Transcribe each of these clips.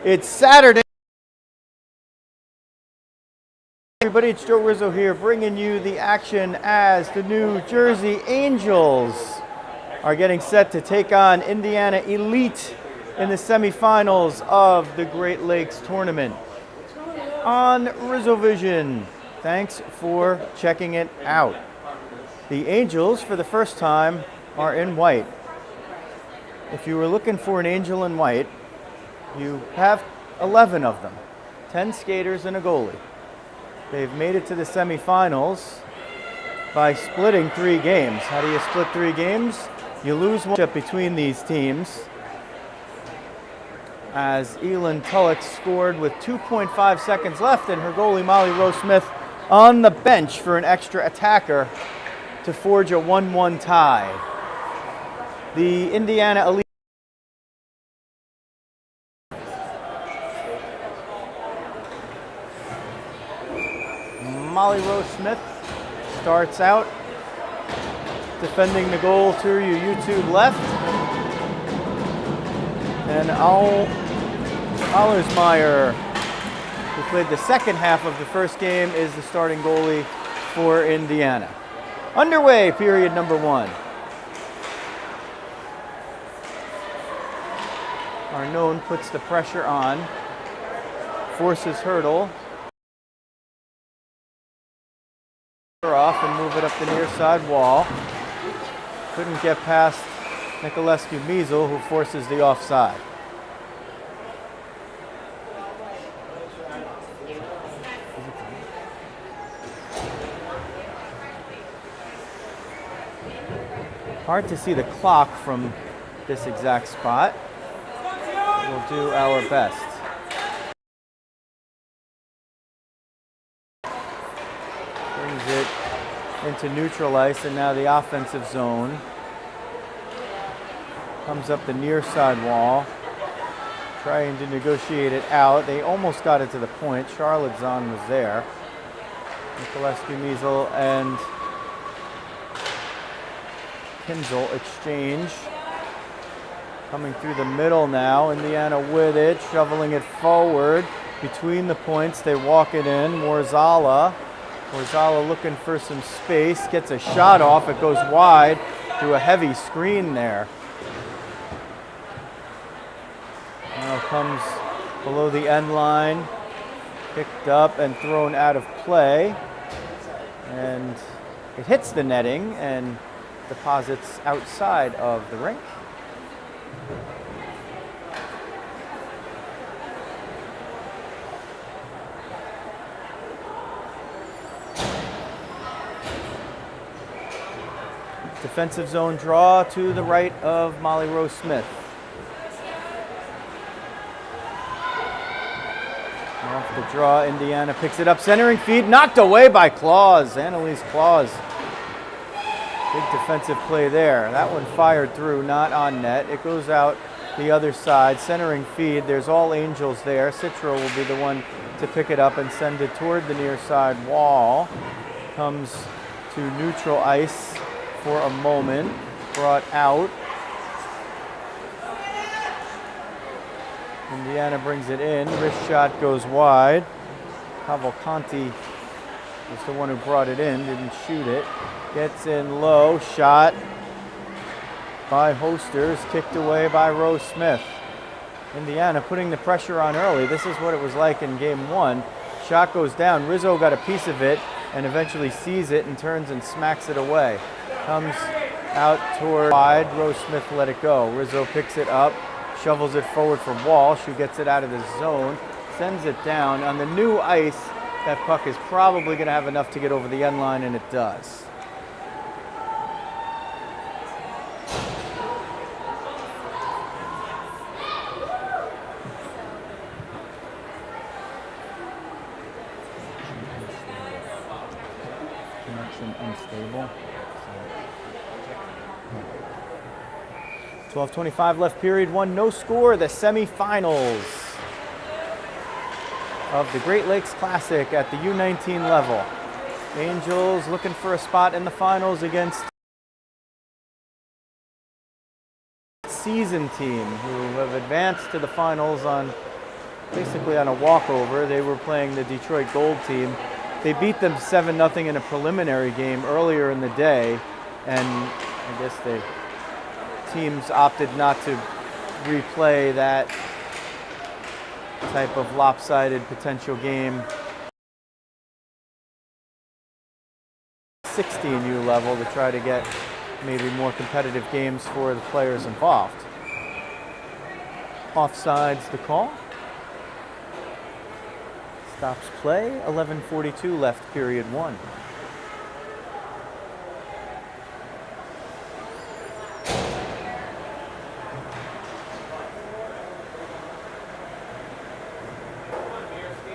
It's Saturday. Everybody, it's Joe Rizzo here bringing you the action as the New Jersey Angels are getting set to take on Indiana Elite in the semifinals of the Great Lakes Tournament on Rizzo Vision. Thanks for checking it out. The Angels, for the first time, are in white. If you were looking for an angel in white, you have 11 of them, 10 skaters and a goalie. They've made it to the semifinals by splitting 3 games. How do you split 3 games? You lose one between these teams, as Elin Tulloch scored with 2.5 seconds left, and her goalie Molly Rose Smith on the bench for an extra attacker to forge a 1-1 tie. The Indiana Elite Molly Rose Smith starts out defending the goal to your YouTube left. And Allersmeyer, who played the second half of the first game, is the starting goalie for Indiana. Underway, period number 1. Arnone puts the pressure on, forces hurdle. Off and move it up the near side wall. Couldn't get past Nicolescu Measle, who forces the offside. Hard to see the clock from this exact spot. We'll do our best. Brings it into neutral ice, and now the offensive zone. Comes up the near side wall, trying to negotiate it out. They almost got it to the point. Charlotte Zahn was there. Nicolescu Measle and Kinzel exchange. Coming through the middle now. Indiana with it, shoveling it forward. Between the points, they walk it in. Morzala looking for some space, gets a shot off. It goes wide through a heavy screen there. Now comes below the end line, picked up and thrown out of play. And it hits the netting and deposits outside of the rink. Defensive zone draw to the right of Molly Rose Smith. Off the draw, Indiana picks it up, centering feed, knocked away by Claus, Annalise Claus. Big defensive play there. That one fired through, not on net. It goes out the other side, centering feed. There's all Angels there. Citro will be the one to pick it up and send it toward the near side wall. Comes to neutral ice for a moment, brought out. Indiana brings it in, wrist shot goes wide. Cavalcanti was the one who brought it in, didn't shoot it. Gets in low, shot by Hosters, kicked away by Rose Smith. Indiana putting the pressure on early. This is what it was like in game 1. Shot goes down, Rizzo got a piece of it and eventually sees it and turns and smacks it away. Comes out toward wide, Rose Smith let it go. Rizzo picks it up, shovels it forward for Walsh, who gets it out of the zone, sends it down. On the new ice, that puck is probably going to have enough to get over the end line, and it does. Connection unstable. 12:25 left, period 1, no score. The semifinals of the Great Lakes Classic at the U19 level. Angels looking for a spot in the finals against season team who have advanced to the finals on basically on a walkover. They were playing the Detroit Gold team. They beat them 7-0 in a preliminary game earlier in the day, and I guess the teams opted not to replay that type of lopsided potential game. 16U level to try to get maybe more competitive games for the players involved. Offsides the call. Stops play, 11:42 left, period 1.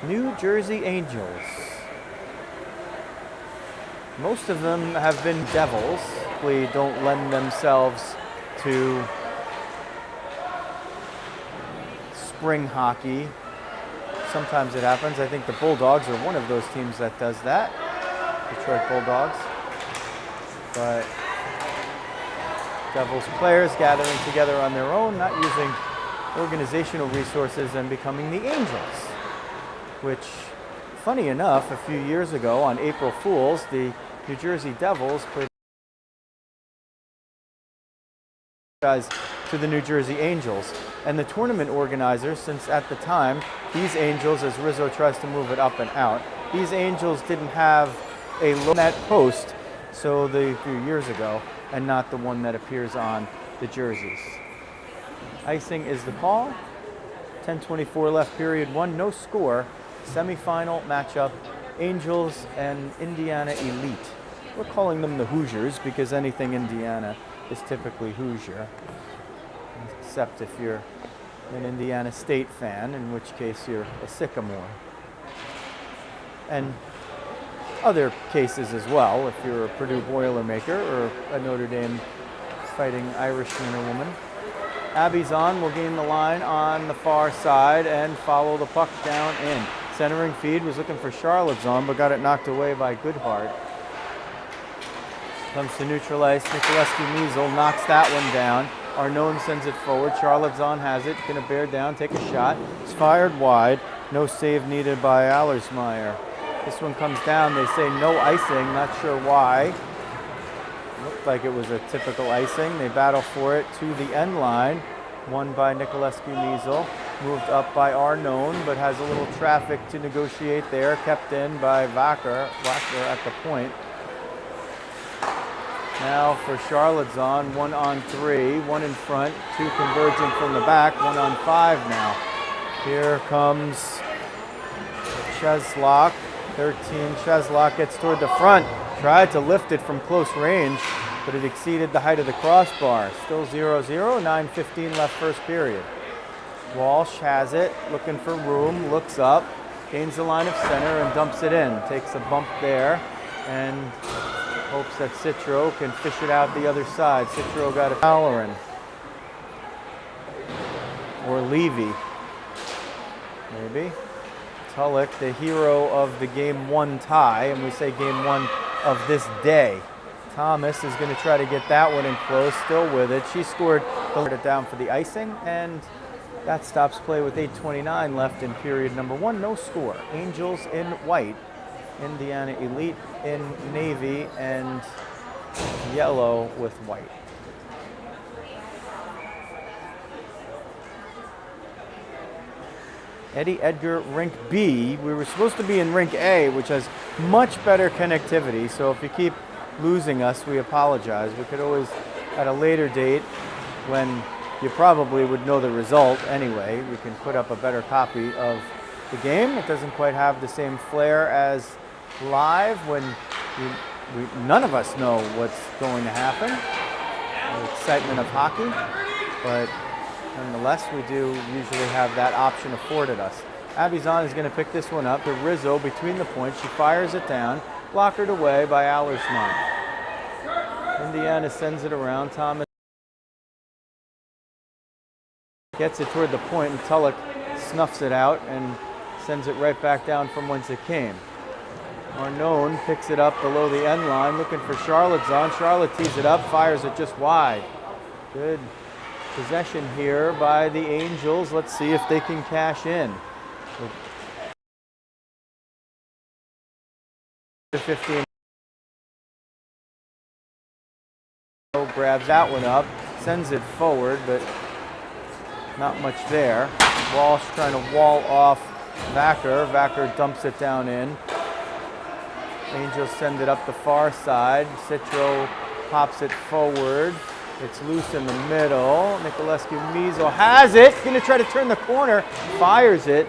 New Jersey Angels. Most of them have been Devils. They don't lend themselves to spring hockey. Sometimes it happens. I think the Bulldogs are one of those teams that does that. Detroit Bulldogs. But Devils players gathering together on their own, not using organizational resources and becoming the Angels. Which, funny enough, a few years ago on April Fool's, the New Jersey Devils played to the New Jersey Angels. And the tournament organizers, since at the time, these Angels, as Rizzo tries to move it up and out, these Angels didn't have a low net post, so a few years ago, and not the one that appears on the jerseys. Icing is the call. 10:24 left, period 1, no score. Semifinal matchup, Angels and Indiana Elite. We're calling them the Hoosiers because anything Indiana is typically Hoosier, except if you're an Indiana State fan, in which case you're a Sycamore. And other cases as well, if you're a Purdue Boilermaker or a Notre Dame Fighting Irishman or woman. Abby's on, will gain the line on the far side and follow the puck down in. Centering feed, was looking for Charlotte's on, but got it knocked away by Goodhart. Comes to neutralize, Nikolescu-Measle knocks that one down. Arnone sends it forward, Charlotte's on has it, gonna bear down, take a shot. It's fired wide, no save needed by Allersmeyer. This one comes down, they say no icing, not sure why. Looked like it was a typical icing. They battle for it to the end line. Won by Nikolescu-Measle. Moved up by Arnone, but has a little traffic to negotiate there. Kept in by Wacker at the point. Now for Charlotte's on 1-on-3. One in front, two converging from the back. 1-on-5 now. Here comes Cheslock. 13, Cheslock gets toward the front. Tried to lift it from close range, but it exceeded the height of the crossbar. Still 0-0, 9:15 left first period. Walsh has it, looking for room, looks up, gains the line of center and dumps it in. Takes a bump there and hopes that Citro can fish it out the other side. Citro got a Halloran. Or Levy, maybe. Tulloch, the hero of the Game 1 tie, and we say Game 1 of this day. Thomas is going to try to get that one in close, still with it. She scored, it down for the icing, and that stops play with 8:29 left in period number 1. No score. Angels in white, Indiana Elite in navy and yellow with white. Eddie Edgar Rink B. We were supposed to be in Rink A, which has much better connectivity, so if you keep losing us, we apologize. We could always, at a later date, when you probably would know the result anyway, we can put up a better copy of the game. It doesn't quite have the same flair as live when none of us know what's going to happen. The excitement of hockey, but nonetheless, we do usually have that option afforded us. Abizan is going to pick this one up to Rizzo between the points. She fires it down, blockered away by Allersmeyer. Indiana sends it around. Thomas gets it toward the point, and Tulloch snuffs it out and sends it right back down from whence it came. Arnone picks it up below the end line, looking for Charlotte's on. Charlotte tees it up, fires it just wide. Good possession here by the Angels. Let's see if they can cash in. 15. Grabs that one up, sends it forward, but not much there. Walsh trying to wall off Vacker. Vacker dumps it down in. Angels send it up the far side. Citro pops it forward. It's loose in the middle. Nicolescu-Mizel has it. Going to try to turn the corner. Fires it.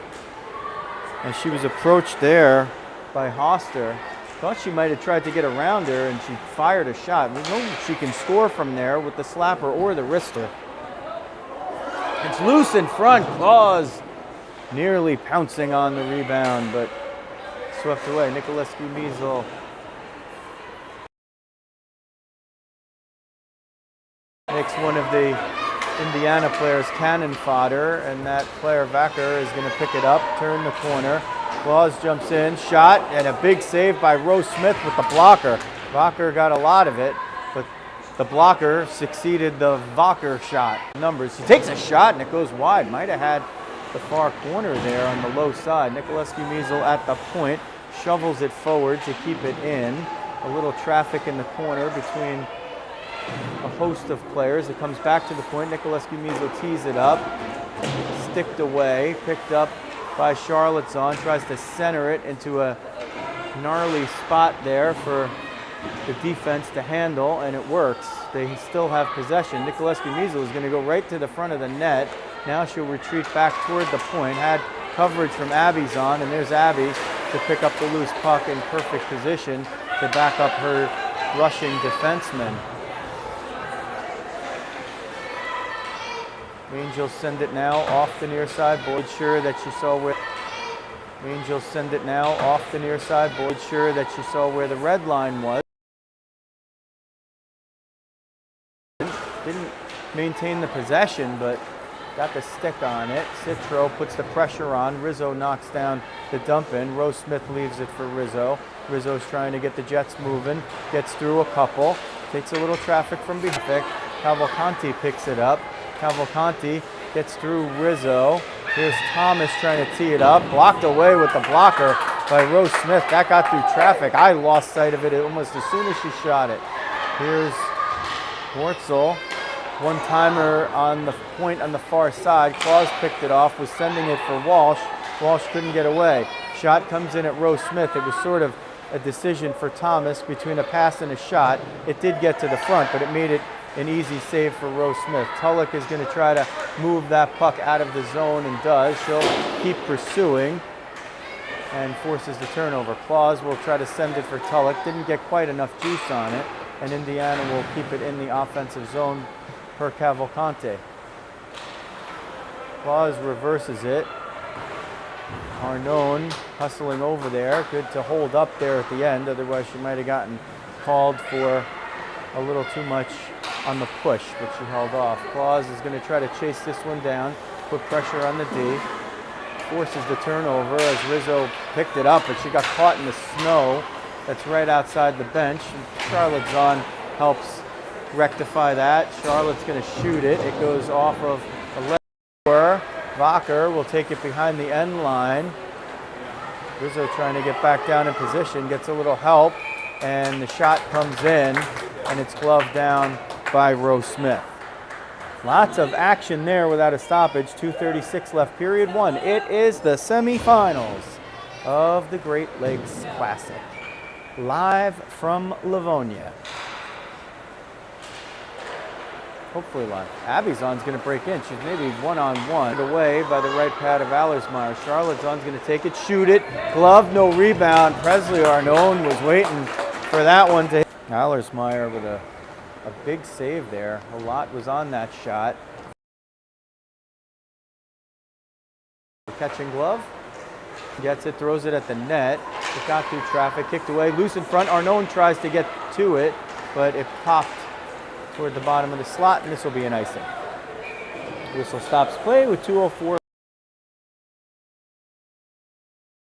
And she was approached there by Hoster. Thought she might have tried to get around her, and she fired a shot. We know she can score from there with the slapper or the wrister. It's loose in front. Claus nearly pouncing on the rebound, but swept away. Nicolescu-Mizel makes one of the Indiana players cannon fodder, and that player Vacker is going to pick it up, turn the corner. Claus jumps in, shot, and a big save by Rose Smith with the blocker. Vacker got a lot of it, but the blocker succeeded the Vacker shot. Numbers. He takes a shot, and it goes wide. Might have had the far corner there on the low side. Nicolescu-Mizel at the point, shovels it forward to keep it in. A little traffic in the corner between a host of players. It comes back to the point. Nicolescu-Mizel tees it up, sticked away, picked up by Charlottezon, tries to center it into a gnarly spot there for the defense to handle, and it works. They still have possession. Nicolescu-Mizel is going to go right to the front of the net. Now she'll retreat back toward the point. Had coverage from Abby's-on, and there's Abby to pick up the loose puck in perfect position to back up her rushing defenseman. Angels send it now off the near side. Boyd sure that she saw where. Angels send it now off the near side. Boyd sure that she saw where the red line was. Didn't maintain the possession, but got the stick on it. Citro puts the pressure on. Rizzo knocks down the dump in. Rose Smith leaves it for Rizzo. Rizzo's trying to get the Jets moving. Gets through a couple. Takes a little traffic from behind. Cavalcanti picks it up. Cavalcanti gets through Rizzo. Here's Thomas trying to tee it up. Blocked away with the blocker by Rose Smith. That got through traffic. I lost sight of it almost as soon as she shot it. Here's Wartzel. One-timer on the point on the far side. Claus picked it off, was sending it for Walsh. Walsh couldn't get away. Shot comes in at Rose Smith. It was sort of a decision for Thomas between a pass and a shot. It did get to the front, but it made it an easy save for Rose Smith. Tulloch is going to try to move that puck out of the zone and does. She'll keep pursuing and forces the turnover. Claus will try to send it for Tulloch. Didn't get quite enough juice on it, and Indiana will keep it in the offensive zone per Cavalcante. Claus reverses it. Arnone hustling over there. Good to hold up there at the end, otherwise she might have gotten called for a little too much on the push, but she held off. Claus is going to try to chase this one down, put pressure on the D, forces the turnover as Rizzo picked it up, but she got caught in the snow that's right outside the bench. Charlottezon helps rectify that. Charlotte's going to shoot it. It goes off of a left. Vacker will take it behind the end line. Rizzo trying to get back down in position, gets a little help, and the shot comes in, and it's gloved down by Rose Smith. Lots of action there without a stoppage. 2:36 left, period one. It is the semifinals of the Great Lakes Classic, live from Livonia. Hopefully live. Abby's-on's going to break in. She's maybe one-on-one. Away by the right pad of Allersmeyer. Charlottezon's going to take it, shoot it. Glove, no rebound. Presley Arnone was waiting for that one to hit. Allersmeyer with a big save there. A lot was on that shot. Catching glove. Gets it, throws it at the net. It got through traffic, kicked away. Loose in front. Arnone tries to get to it, but it popped toward the bottom of the slot, and this will be an icing. Whistle stops play with 2:04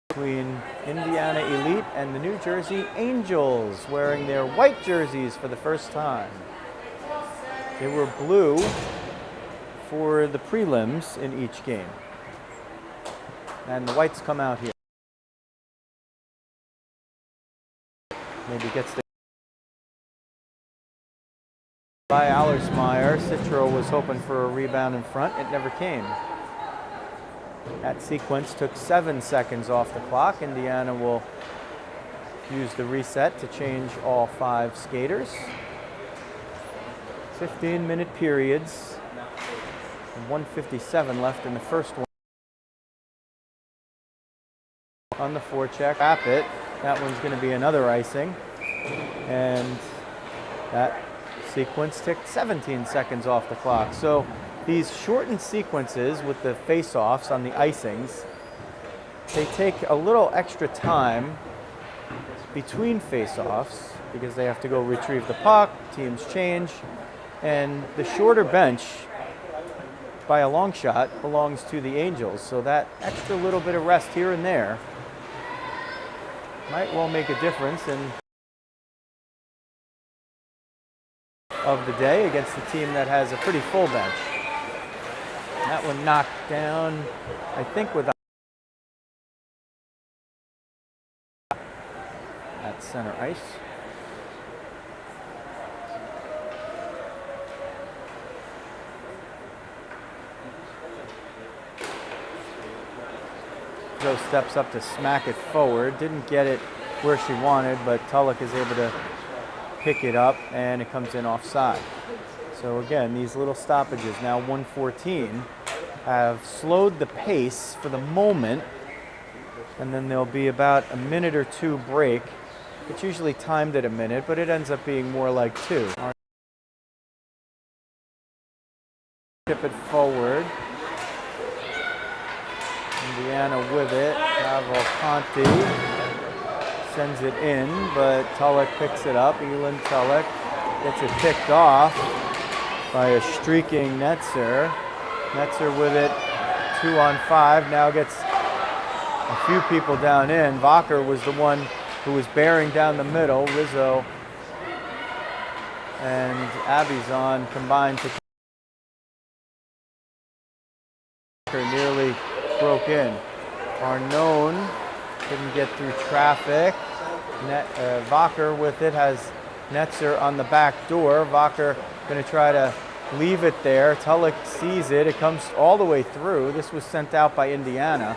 between Indiana Elite and the New Jersey Angels, wearing their white jerseys for the first time. They were blue for the prelims in each game. And the whites come out here. Maybe gets the by Allersmeyer. Citro was hoping for a rebound in front. It never came. That sequence took 7 seconds off the clock. Indiana will use the reset to change all 5 skaters. 15-minute periods. And 1:57 left in the first one. On the forecheck, wrap it. That one's going to be another icing. And that sequence ticked 17 seconds off the clock. So these shortened sequences with the face-offs on the icings, they take a little extra time between face-offs because they have to go retrieve the puck, teams change, and the shorter bench by a long shot belongs to the Angels. So that extra little bit of rest here and there might well make a difference in of the day against a team that has a pretty full bench. That one knocked down, I think, with at center ice. Rizzo steps up to smack it forward. Didn't get it where she wanted, but Tulloch is able to pick it up, and it comes in offside. So again, these little stoppages, now 1:14, have slowed the pace for the moment, and then there'll be about a minute or two break. It's usually timed at a minute, but it ends up being more like 2. Tip it forward. Indiana with it. Cavalcanti sends it in, but Tulloch picks it up. Elin Tulloch gets it picked off by a streaking Netzer. Netzer with it, 2 on 5. Now gets a few people down in. Vacher was the one who was bearing down the middle. Rizzo and Abizon combined to nearly broke in. Arnone couldn't get through traffic. Vacher with it has Netzer on the back door. Vacher going to try to leave it there. Tulloch sees it. It comes all the way through. This was sent out by Indiana.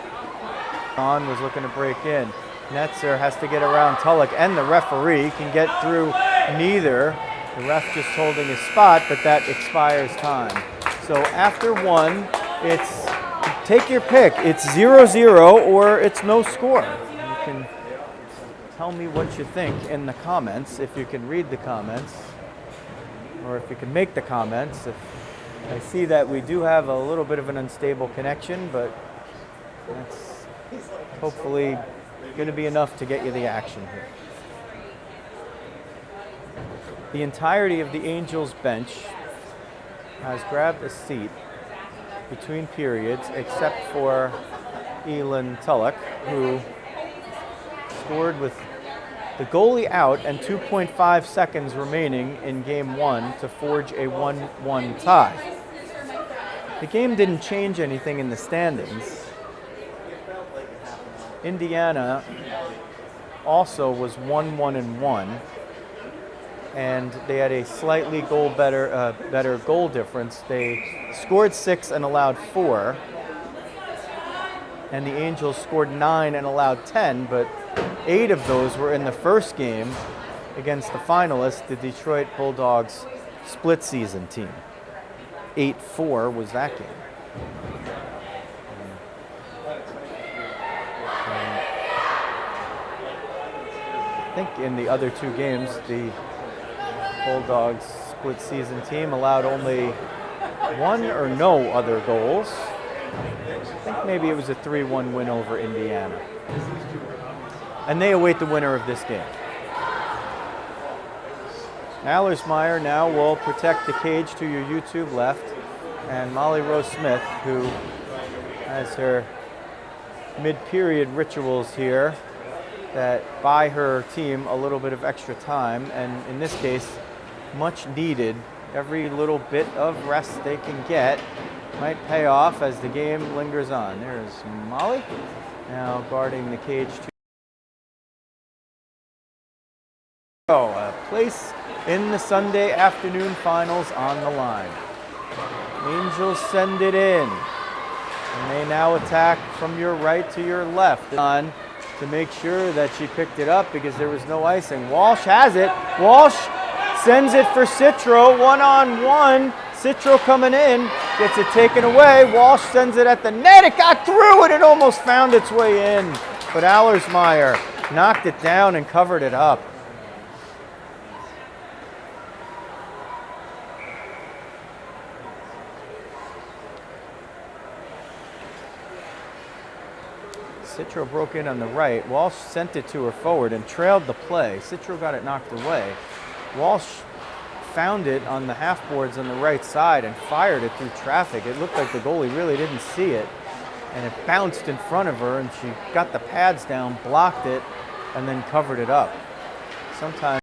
On was looking to break in. Netzer has to get around Tulloch, and the referee can get through neither. The ref just holding his spot, but that expires time. So after 1, it's take your pick. It's 0-0 or it's no score. You can tell me what you think in the comments, if you can read the comments, or if you can make the comments. If I see that we do have a little bit of an unstable connection, but that's hopefully going to be enough to get you the action here. The entirety of the Angels bench has grabbed a seat between periods, except for Elin Tulloch, who scored with the goalie out and 2.5 seconds remaining in Game 1 to forge a 1-1 tie. The game didn't change anything in the standings. Indiana also was 1-1-1, and they had a slightly better goal difference. They scored 6 and allowed 4, and the Angels scored 9 and allowed 10, but 8 of those were in the first game against the finalists, the Detroit Bulldogs Split season team. 8-4 was that game. I think in the other 2 games, the Bulldogs Split season team allowed only 1 or no other goals. I think maybe it was a 3-1 win over Indiana. And they await the winner of this game. Allersmeyer now will protect the cage to your YouTube left, and Molly Rose Smith, who has her mid-period rituals here that buy her team a little bit of extra time, and in this case, much needed. Every little bit of rest they can get might pay off as the game lingers on. There's Molly, now guarding the cage. A place in the Sunday afternoon finals on the line. Angels send it in, and they now attack from your right to your left on to make sure that she picked it up because there was no icing. Walsh has it. Walsh sends it for Citro, one-on-one. Citro coming in, gets it taken away. Walsh sends it at the net. It got through and it almost found its way in, but Allersmeyer knocked it down and covered it up. Citro broke in on the right. Walsh sent it to her forward and trailed the play. Citro got it knocked away. Walsh found it on the half boards on the right side and fired it through traffic. It looked like the goalie really didn't see it, and it bounced in front of her, and she got the pads down, blocked it, and then covered it up. Sometimes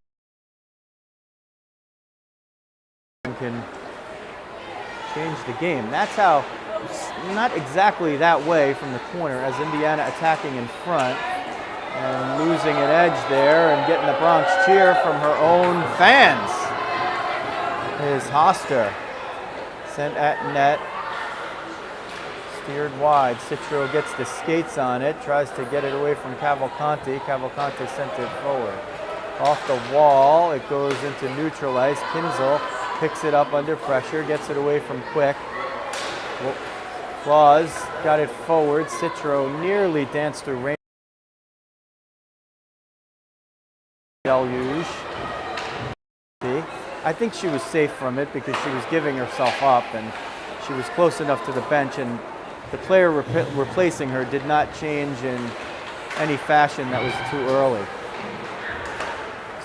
you can change the game. That's how. Not exactly that way from the corner as Indiana attacking in front and losing an edge there and getting the Bronx cheer from her own fans. Is Hoster sent at net, steered wide. Citro gets the skates on it, tries to get it away from Cavalcanti. Cavalcanti sent it forward. Off the wall, it goes into neutral ice. Kinzel picks it up under pressure, gets it away from Quick. Claus got it forward. Citro nearly danced through range. Deluge. I think she was safe from it because she was giving herself up and she was close enough to the bench, and the player replacing her did not change in any fashion that was too early.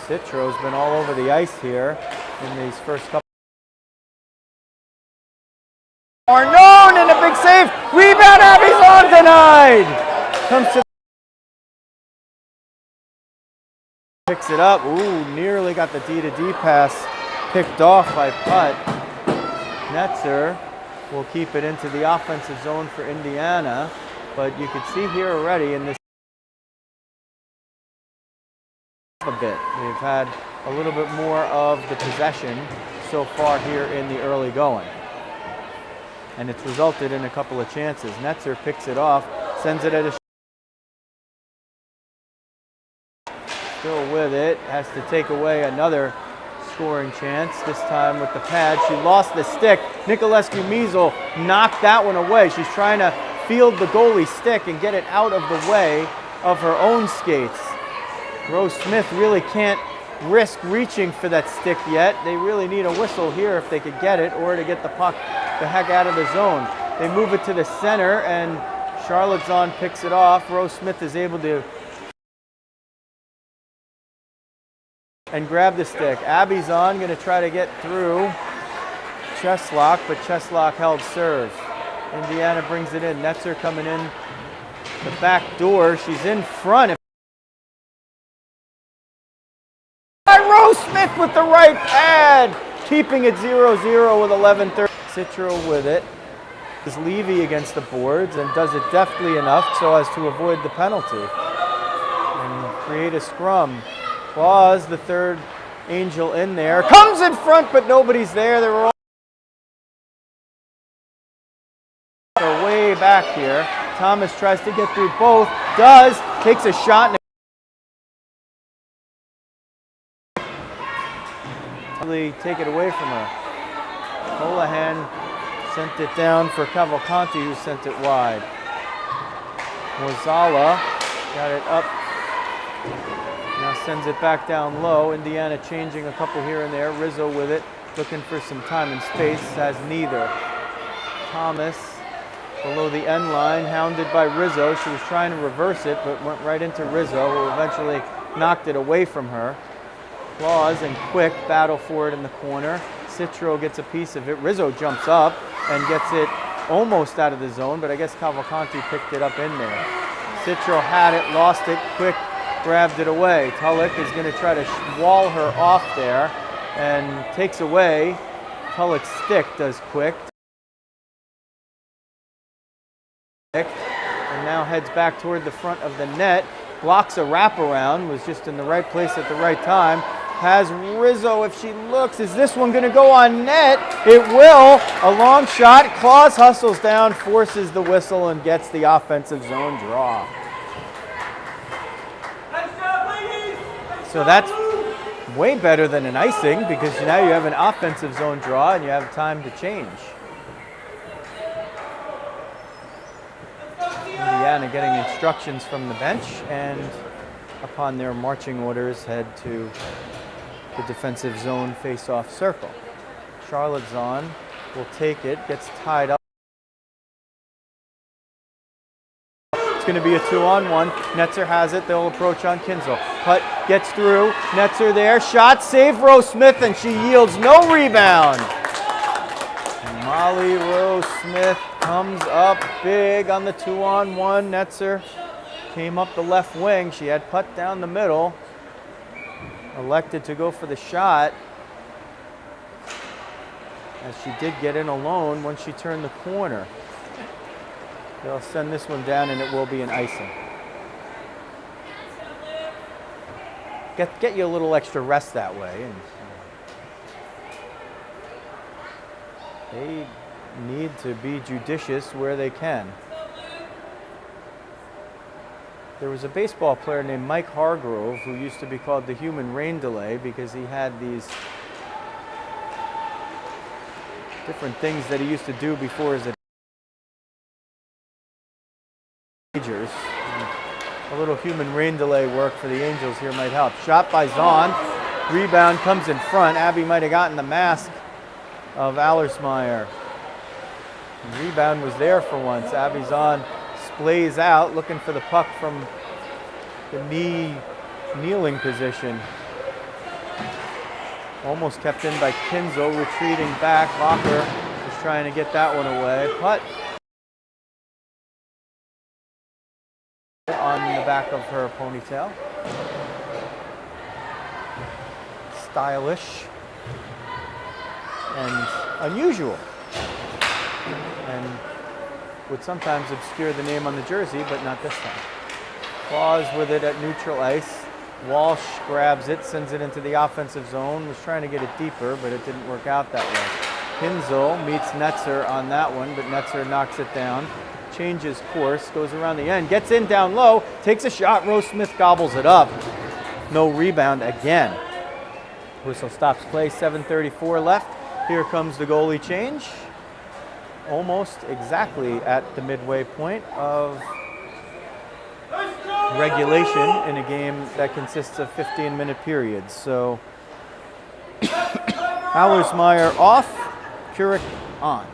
Citro's been all over the ice here in these first couple. Arnone and a big save. Rebound, Abby's on, denied. Comes to picks it up. Ooh, nearly got the D-to-D pass picked off by Putt. Netzer will keep it into the offensive zone for Indiana, but you can see here already in this a bit. We've had a little bit more of the possession so far here in the early going, and it's resulted in a couple of chances. Netzer picks it off, sends it at a still with it, has to take away another scoring chance, this time with the pad. She lost the stick. Nicolescu Measle knocked that one away. She's trying to field the goalie stick and get it out of the way of her own skates. Rose Smith really can't risk reaching for that stick yet. They really need a whistle here if they could get it, or to get the puck the heck out of the zone. They move it to the center and Charlotte Zahn picks it off. Rose Smith is able to and grab the stick. Abby Zahn going to try to get through Cheslock, but Cheslock held serve. Indiana brings it in. Netzer coming in the back door. She's in front. Rose Smith with the right pad, keeping it 0-0 with 11:30. Citro with it. Is Levy against the boards and does it deftly enough so as to avoid the penalty and create a scrum. Claus, the third Angel in there, comes in front, but nobody's there. They were all way back here. Thomas tries to get through both, does, takes a shot. Take it away from her. Holohan sent it down for Cavalcanti, who sent it wide. Morzala got it up. Now sends it back down low. Indiana changing a couple here and there. Rizzo with it, looking for some time and space, has neither. Thomas below the end line, hounded by Rizzo. She was trying to reverse it, but went right into Rizzo, who eventually knocked it away from her. Claus and Quick battle for it in the corner. Citro gets a piece of it. Rizzo jumps up and gets it almost out of the zone, but I guess Cavalcanti picked it up in there. Citro had it, lost it. Quick grabbed it away. Tulloch is going to try to wall her off there and takes away Tulloch's stick, does Quick. and now heads back toward the front of the net. Blocks a wraparound, was just in the right place at the right time. Has Rizzo, if she looks, is this one going to go on net? It will. A long shot. Claus hustles down, forces the whistle, and gets the offensive zone draw. So that's way better than an icing, because now you have an offensive zone draw and you have time to change. Indiana getting instructions from the bench, and upon their marching orders head to the defensive zone face-off circle. Charlotte Zahn will take it, gets tied up. It's going to be a 2-on-1. Netzer has it. They'll approach on Kinzel. Putt gets through. Netzer there. Shot, save Rose Smith, and she yields no rebound. Molly Rose Smith comes up big on the 2-on-1. Netzer came up the left wing. She had putt down the middle. Elected to go for the shot, as she did get in alone once she turned the corner. They'll send this one down, and it will be an icing. Get you a little extra rest that way. And they need to be judicious where they can. There was a baseball player named Mike Hargrove who used to be called the human rain delay, because he had these different things that he used to do before his majors. A little human rain delay work for the Angels here might help. Shot by Zahn. Rebound comes in front. Abby might have gotten the mask of Allersmeyer. The rebound was there for once. Abby Zahn splays out, looking for the puck from the kneeling position. Almost kept in by Kinzel, retreating back. Locker is trying to get that one away. Putt on the back of her ponytail. Stylish and unusual, and would sometimes obscure the name on the jersey, but not this time. Claus with it at neutral ice. Walsh grabs it, sends it into the offensive zone. Was trying to get it deeper, but it didn't work out that way. Kinzel meets Netzer on that one, but Netzer knocks it down. Changes course, goes around the end, gets in down low, takes a shot. Rose Smith gobbles it up. No rebound again. Whistle stops play, 7:34 left. Here comes the goalie change. Almost exactly at the midway point of regulation in a game that consists of 15-minute periods. So Allersmeyer off, Keurig on.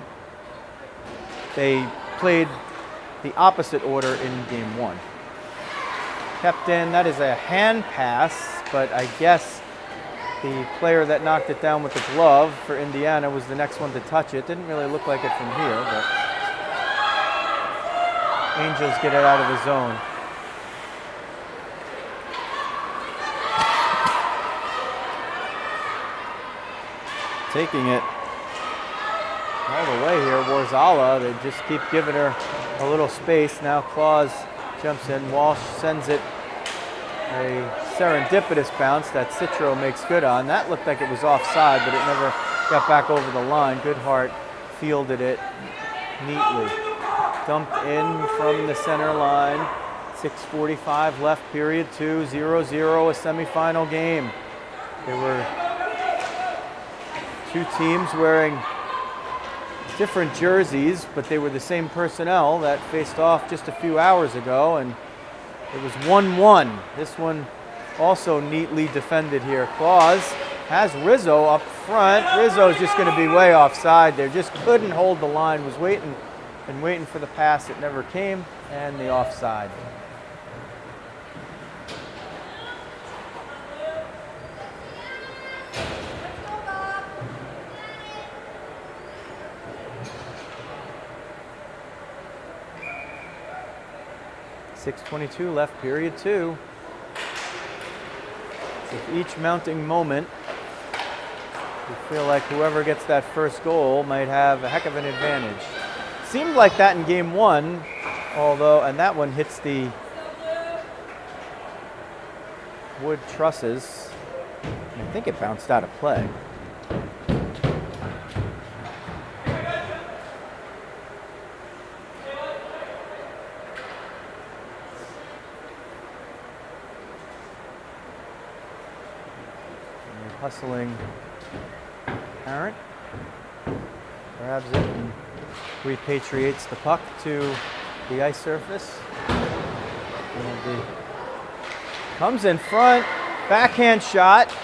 They played the opposite order in game one. Kept in, that is a hand pass, but I guess the player that knocked it down with the glove for Indiana was the next one to touch it. Didn't really look like it from here, but Angels get it out of the zone. Taking it all the way here, Warzala. They just keep giving her a little space. Now Claus jumps in. Walsh sends it a serendipitous bounce that Citro makes good on. That looked like it was offside, but it never got back over the line. Goodhart fielded it neatly. Dumped in from the center line. 6:45 left, period two. 0-0, a semifinal game. There were two teams wearing different jerseys, but they were the same personnel that faced off just a few hours ago, and it was 1-1. This one also neatly defended here. Claus has Rizzo up front. Rizzo's just going to be way offside there. Just couldn't hold the line. Was waiting and waiting for the pass. It never came, and the offside. .6:22 left, period two. With each mounting moment, you feel like whoever gets that first goal might have a heck of an advantage. Seemed like that in game one, Although, and that one hits the wood trusses. I think it bounced out of play. Hustling Parent grabs it and repatriates the puck to the ice surface. Comes in front, backhand shot.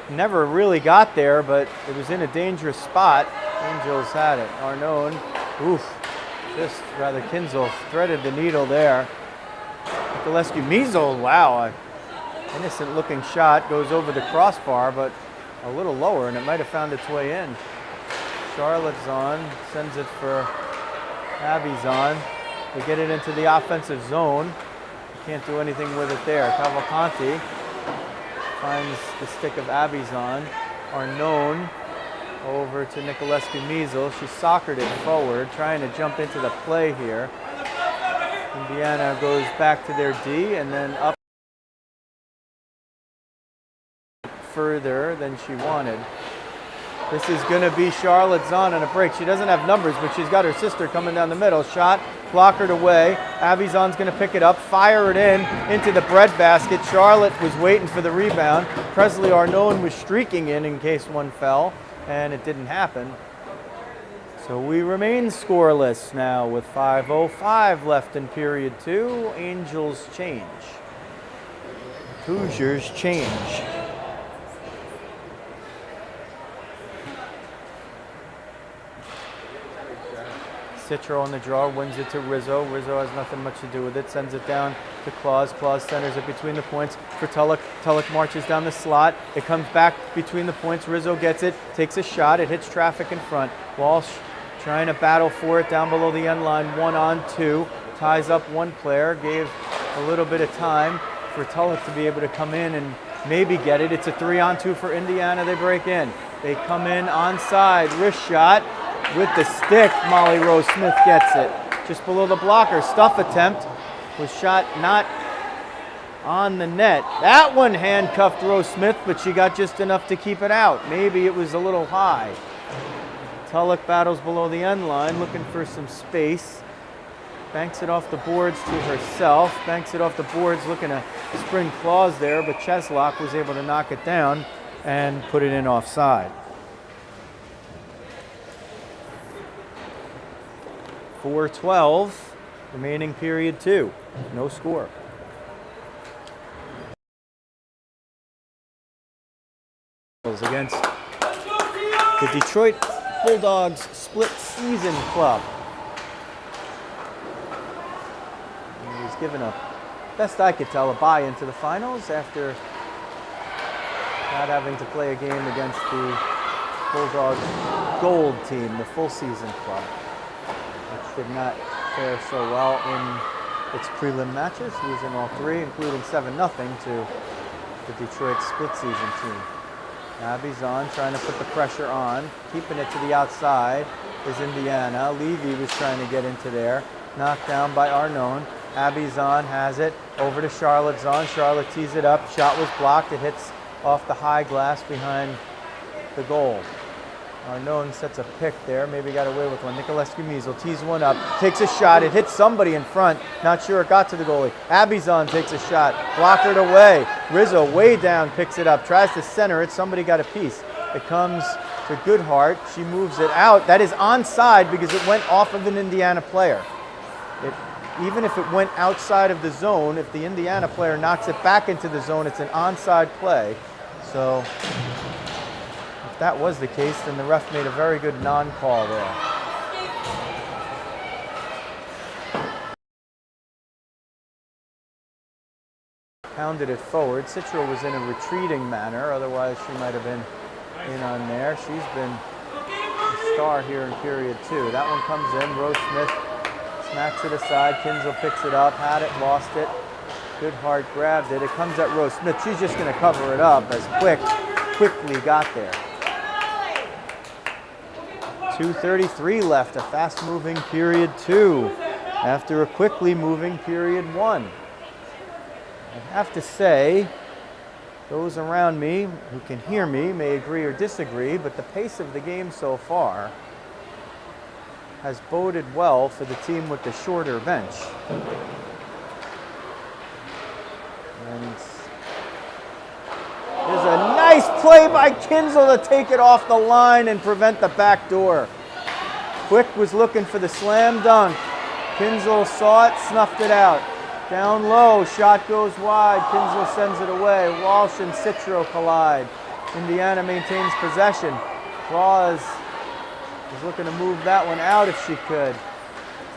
Never really got there, but it was in a dangerous spot. Angels had it. Arnone, just rather Kinzel threaded the needle there. Nikolescu Mizel, wow, innocent looking shot, goes over the crossbar, but a little lower, and it might have found its way in. Charlotte's on, sends it for Abby's on. They get it into the offensive zone. Can't do anything with it there. Cavalcanti finds the stick of Abby's on. Arnone over to Nikolescu Mizel. She soccered it forward, trying to jump into the play here. Indiana goes back to their D and then up further than she wanted. This is going to be Charlotte Zahn on a break. She doesn't have numbers, but she's got her sister coming down the middle. Shot, blockered away. Abby Zahn's going to pick it up, fire it into the breadbasket. Charlotte was waiting for the rebound. Presley Arnone was streaking in case one fell, and it didn't happen. So we remain scoreless now with 5:05 left in period 2. Angels change. Hoosiers change. Citro on the draw, wins it to Rizzo. Rizzo has nothing much to do with it, sends it down to Claus. Claus centers it between the points for Tulloch. Tulloch marches down the slot. It comes back between the points. Rizzo gets it, takes a shot. It hits traffic in front. Walsh trying to battle for it down below the end line. 1-on-2. Ties up one player. Gave a little bit of time for Tulloch to be able to come in and maybe get it. It's a 3-on-2 for Indiana. They break in. They come in onside. Wrist shot. With the stick, Molly Rose Smith gets it. Just below the blocker. Stuff attempt was shot not on the net. That one handcuffed Rose Smith, but she got just enough to keep it out. Maybe it was a little high. Tulloch battles below the end line, looking for some space. Banks it off the boards to herself. Banks it off the boards, looking to spring Claus there, but Cheslock was able to knock it down and put it in offside. 4:12 remaining period 2. No score. Against the Detroit Bulldogs Split Season Club. He was given a, best I could tell, a bye into the finals after not having to play a game against the Bulldogs Gold team, the full season club, which did not fare so well in its prelim matches, losing all 3, including 7-0 to the Detroit Split Season team. Abby's on, trying to put the pressure on. Keeping it to the outside is Indiana. Levy was trying to get into there. Knocked down by Arnone. Abby's on, has it. Over to Charlotte's on. Charlotte tees it up. Shot was blocked. It hits off the high glass behind the goal. Arnone sets a pick there. Maybe got away with one. Nikolescu Mizel tees one up. Takes a shot. It hits somebody in front. Not sure it got to the goalie. Abby's on, takes a shot. Blockered away. Rizzo way down, picks it up. Tries to center it. Somebody got a piece. It comes to Goodhart. She moves it out. That is onside because it went off of an Indiana player. Even if it went outside of the zone, if the Indiana player knocks it back into the zone, it's an onside play. So if that was the case, then the ref made a very good non-call there. Pounded it forward. Citro was in a retreating manner, otherwise she might have been in on there. She's been a star here in period 2. That one comes in. Rose Smith smacks it aside. Kinzel picks it up, had it, lost it. Goodhart grabbed it. It comes at Rose Smith. She's just going to cover it up as quickly got there. 2:33 left, a fast-moving period 2. after a quickly moving period 1. I have to say, those around me who can hear me may agree or disagree, but the pace of the game so far has boded well for the team with the shorter bench. And there's a nice play by Kinzel to take it off the line and prevent the back door. Quick was looking for the slam dunk. Kinzel saw it, snuffed it out. Down low, shot goes wide. Kinzel sends it away. Walsh and Citro collide. Indiana maintains possession. Claus is looking to move that one out if she could.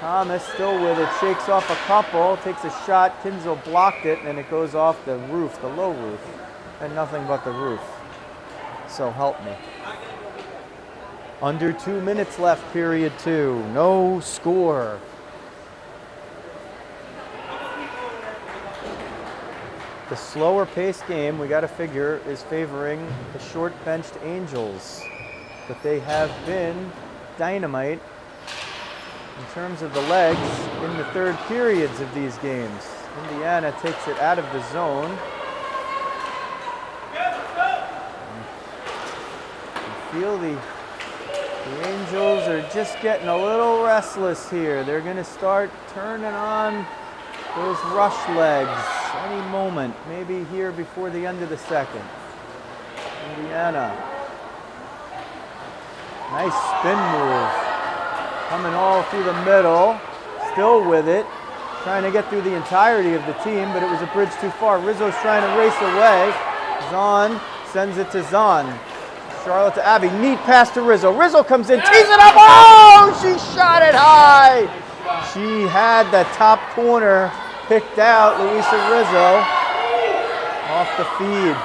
Thomas still with it, shakes off a couple, takes a shot. Kinzel blocked it, and it goes off the roof, the low roof, and nothing but the roof. So help me. Under 2 minutes left, period 2. No score. The slower paced game, we got to figure, is favoring the short-benched Angels. But they have been dynamite in terms of the legs in the third periods of these games. Indiana takes it out of the zone. You feel the Angels are just getting a little restless here. They're going to start turning on those rush legs any moment, maybe here before the end of the second. Indiana. Nice spin move. Coming all through the middle. Still with it. Trying to get through the entirety of the team, but it was a bridge too far. Rizzo's trying to race away. Zahn sends it to Zahn. Charlotte to Abby. Neat pass to Rizzo. Rizzo comes in, tees it up. Oh, she shot it high. She had the top corner picked out, Luisa Rizzo, off the feed.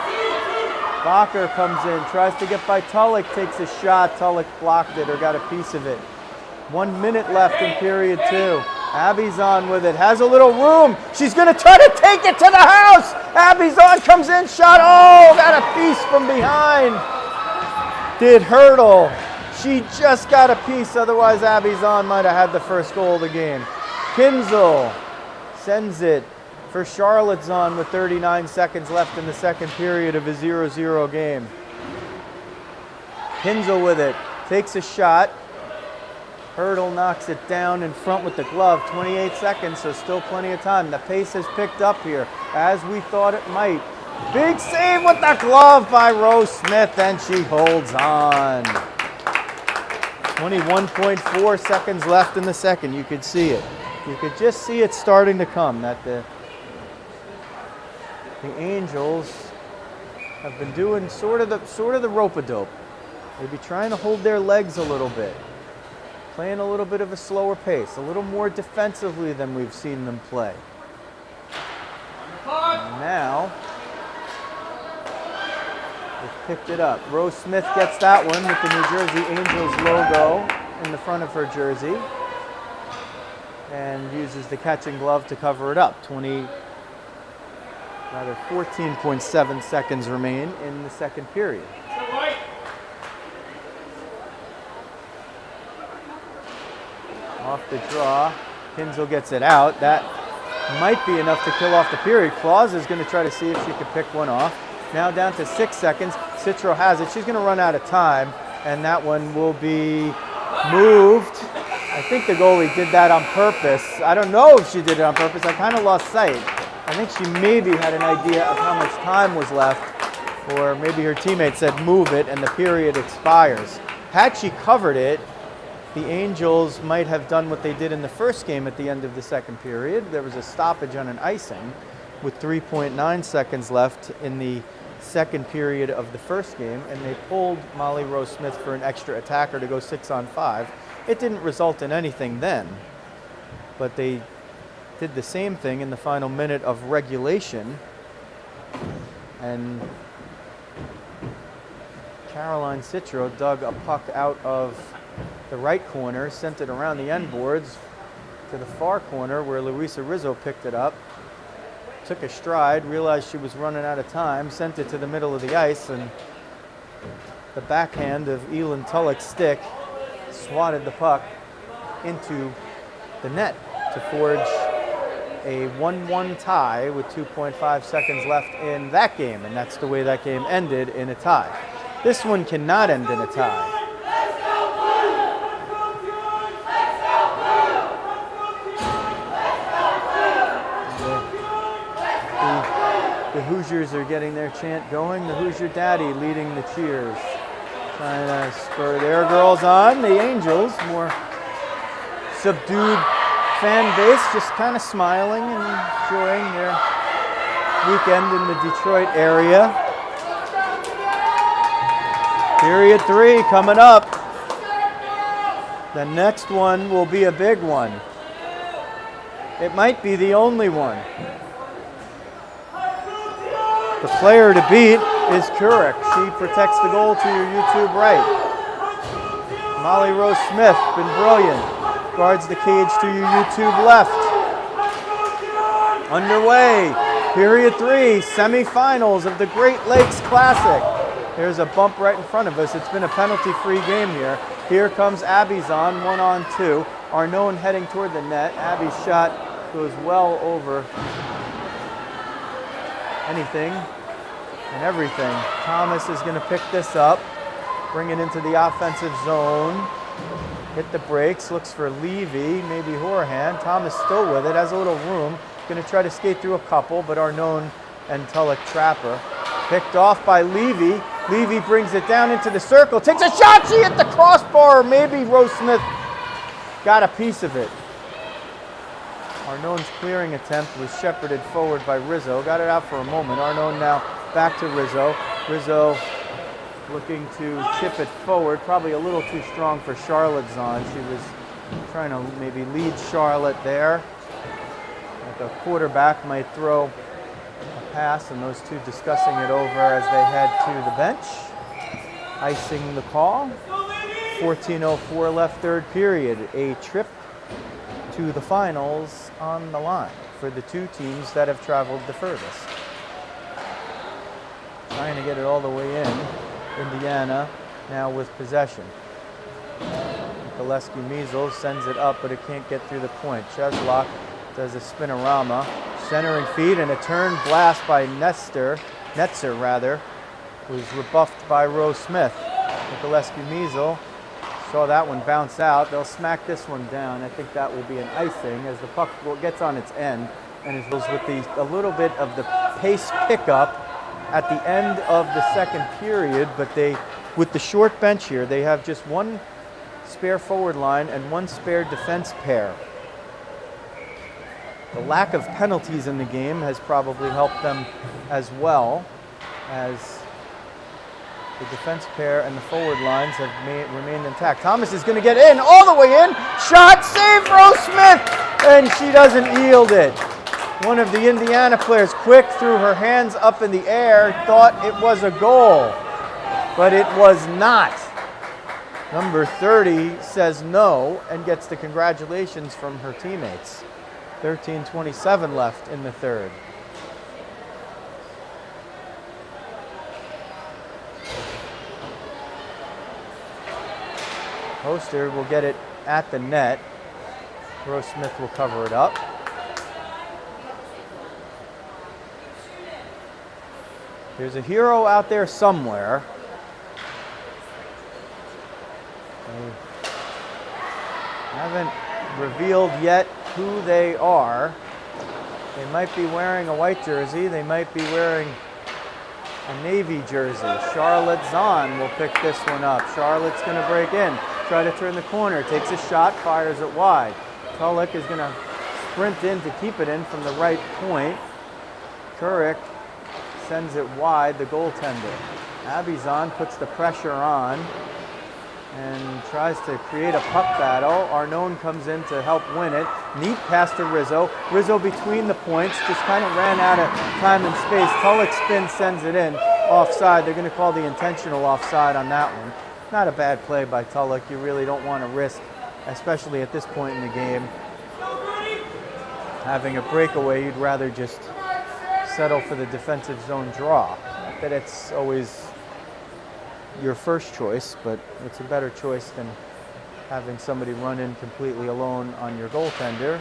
Bacher comes in, tries to get by Tulloch, takes a shot. Tulloch blocked it or got a piece of it. 1 minute left in period 2. Abby's on with it, has a little room. She's going to try to take it to the house. Abby's on, comes in, shot. Oh, got a piece from behind. Did hurdle. She just got a piece, otherwise Abby's on might have had the first goal of the game. Kinzel sends it for Charlotte Zahn with 39 seconds left in the second period of a 0-0 game. Kinzel with it, takes a shot. Hurdle knocks it down in front with the glove. 28 seconds, so still plenty of time. The pace has picked up here, as we thought it might. Big save with the glove by Rose Smith, and she holds on. 21.4 seconds left in the second. You could see it. You could just see it starting to come, that the Angels have been doing sort of the rope-a-dope. Maybe trying to hold their legs a little bit, playing a little bit of a slower pace, a little more defensively than we've seen them play. And now they've picked it up. Rose Smith gets that one with the New Jersey Angels logo in the front of her jersey, and uses the catching glove to cover it up. 14.7 seconds remain in the second period. Off the draw, Kinzel gets it out. That might be enough to kill off the period. Claus is going to try to see if she could pick one off. Now down to 6 seconds. Citro has it. She's going to run out of time, and that one will be moved. I think the goalie did that on purpose. I don't know if she did it on purpose. I kind of lost sight. I think she maybe had an idea of how much time was left, or maybe her teammate said move it and the period expires. Had she covered it, the Angels might have done what they did in the first game at the end of the second period. There was a stoppage on an icing with 3.9 seconds left in the second period of the first game, and they pulled Molly Rose Smith for an extra attacker to go 6-on-5. It didn't result in anything then, but they did the same thing in the final minute of regulation, and Caroline Citro dug a puck out of the right corner, sent it around the end boards to the far corner where Luisa Rizzo picked it up, took a stride, realized she was running out of time, sent it to the middle of the ice, and the backhand of Elin Tulloch's stick swatted the puck into the net to to forge a 1-1 tie with 2.5 seconds left in that game, and that's the way that game ended, in a tie. This one cannot end in a tie. The Hoosiers are getting their chant going. The Hoosier Daddy leading the cheers. Trying to spur their girls on. The Angels, more subdued fan base, just kind of smiling and enjoying their weekend in the Detroit area. Period 3 coming up. The next one will be a big one. It might be the only one. The player to beat is Couric. She protects the goal to your YouTube right. Molly Rose Smith, been brilliant. Guards the cage to your YouTube left. Underway, period 3, semifinals of the Great Lakes Classic. There's a bump right in front of us. It's been a penalty-free game here. Here comes Abby's on, 1-on-2. Arnone heading toward the net. Abby's shot goes well over anything and everything. Thomas is going to pick this up, bring it into the offensive zone, hit the brakes, looks for Levy, maybe Horahan. Thomas still with it, has a little room, going to try to skate through a couple, but Arnone and Tulloch trap her. Picked off by Levy. Levy brings it down into the circle, takes a shot, she hit the crossbar, maybe Rose Smith got a piece of it. Arnone's clearing attempt was shepherded forward by Rizzo. Got it out for a moment. Arnone now back to Rizzo. Rizzo looking to chip it forward. Probably a little too strong for Charlotte's on. She was trying to maybe lead Charlotte there. Like a quarterback might throw a pass, and those two discussing it over as they head to the bench. Icing the call. 14:04 left, third period. A trip to the finals on the line for the two teams that have traveled the furthest. Trying to get it all the way in. Indiana now with possession. Gillespie Measles sends it up, but it can't get through the point. Cheslock does a spinorama, centering feed, and a turn blast by Netzer, was rebuffed by Rose Smith. Gillespie Measles saw that one bounce out. They'll smack this one down. I think that will be an icing as the puck gets on its end, and it goes with a little bit of the pace pickup at the end of the second period. But with the short bench here, they have just one spare forward line and one spare defense pair. The lack of penalties in the game has probably helped them as well, as the defense pair and the forward lines have remained intact. Thomas is going to get in, all the way in. Shot, save, Rose Smith, and she doesn't yield it. One of the Indiana players, quick, threw her hands up in the air, thought it was a goal, but it was not. Number 30 says no and gets the congratulations from her teammates. 13:27 left in the third. Poster will get it at the net. Rose Smith will cover it up. There's a hero out there somewhere. They haven't revealed yet who they are. They might be wearing a white jersey. They might be wearing a navy jersey. Charlotte Zahn will pick this one up. Charlotte's going to break in. Try to turn the corner, takes a shot, fires it wide. Tulloch is going to sprint in to keep it in from the right point. Couric sends it wide, the goaltender. Abizan puts the pressure on and tries to create a puck battle. Arnone comes in to help win it. Neat pass to Rizzo. Rizzo between the points, just kind of ran out of time and space. Tulloch spins, sends it in. Offside, they're going to call the intentional offside on that one. Not a bad play by Tulloch. You really don't want to risk, especially at this point in the game, having a breakaway. You'd rather just settle for the defensive zone draw. Not that it's always your first choice, but it's a better choice than having somebody run in completely alone on your goaltender.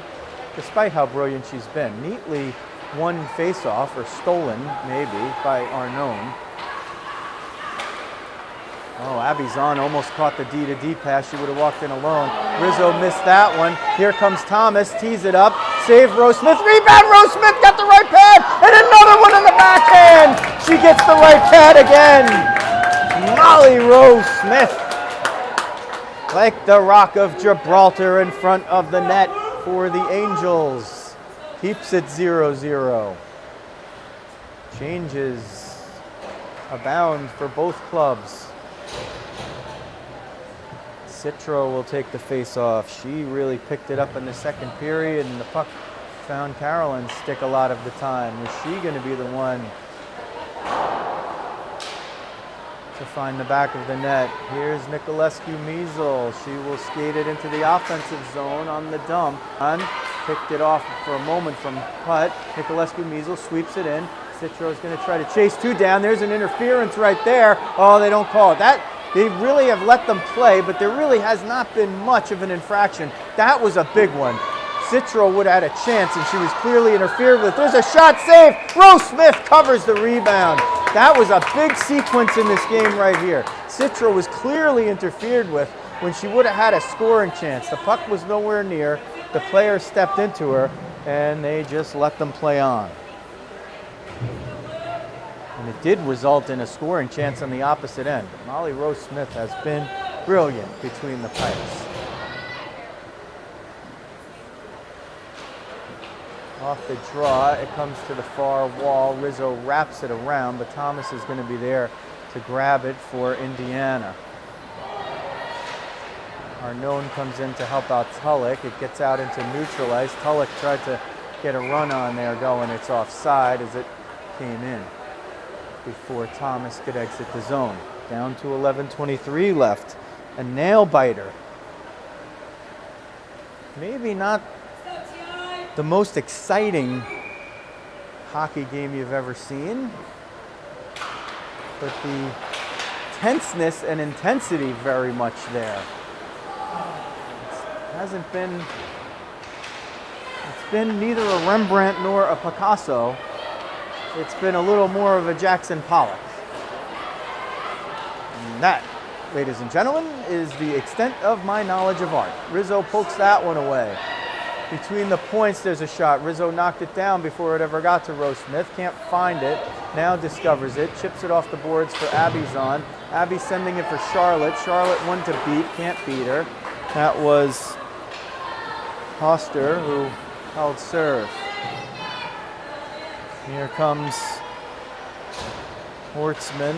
despite how brilliant she's been. Neatly won face-off, or stolen maybe, by Arnone. Oh, Abby Zahn almost caught the D-to-D pass. She would have walked in alone. Rizzo missed that one. Here comes Thomas, tees it up. Save Rose Smith, rebound, Rose Smith got the right pad, and another one in the backhand. She gets the right pad again. Molly Rose Smith, like the Rock of Gibraltar in front of the net for the Angels. Keeps it 0-0. Changes abound for both clubs. Citro will take the face-off. She really picked it up in the second period, and the puck found Carolyn's stick a lot of the time. Was she going to be the one to find the back of the net? Here's Nicolescu-Measle. She will skate it into the offensive zone on the dump. Picked it off for a moment from putt. Nicolescu-Measle sweeps it in. Citro's going to try to chase two down. There's an interference right there. Oh, they don't call it. They really have let them play, but there really has not been much of an infraction. That was a big one. Citro would have had a chance, and she was clearly interfered with. There's a shot save. Rose Smith covers the rebound. That was a big sequence in this game right here. Citro was clearly interfered with when she would have had a scoring chance. The puck was nowhere near. The player stepped into her, and they just let them play on. And it did result in a scoring chance on the opposite end. But Molly Rose Smith has been brilliant between the pipes. Off the draw, it comes to the far wall. Rizzo wraps it around, but Thomas is going to be there to grab it for Indiana. Arnone comes in to help out Tulloch. It gets out into neutral ice. Tulloch tried to get a run on there going. It's offside as it came in before Thomas could exit the zone. Down to 11:23 left. A nail biter. Maybe not the most exciting hockey game you've ever seen, but the tenseness and intensity very much there. It's been neither a Rembrandt nor a Picasso. It's been a little more of a Jackson Pollock. And that, ladies and gentlemen, is the extent of my knowledge of art. Rizzo pokes that one away. Between the points, there's a shot. Rizzo knocked it down before it ever got to Rose Smith. Can't find it. Now discovers it. Chips it off the boards for Abby Zahn. Abby sending it for Charlotte. Charlotte one to beat. Can't beat her. That was Hoster who held serve. Here comes Hortzman.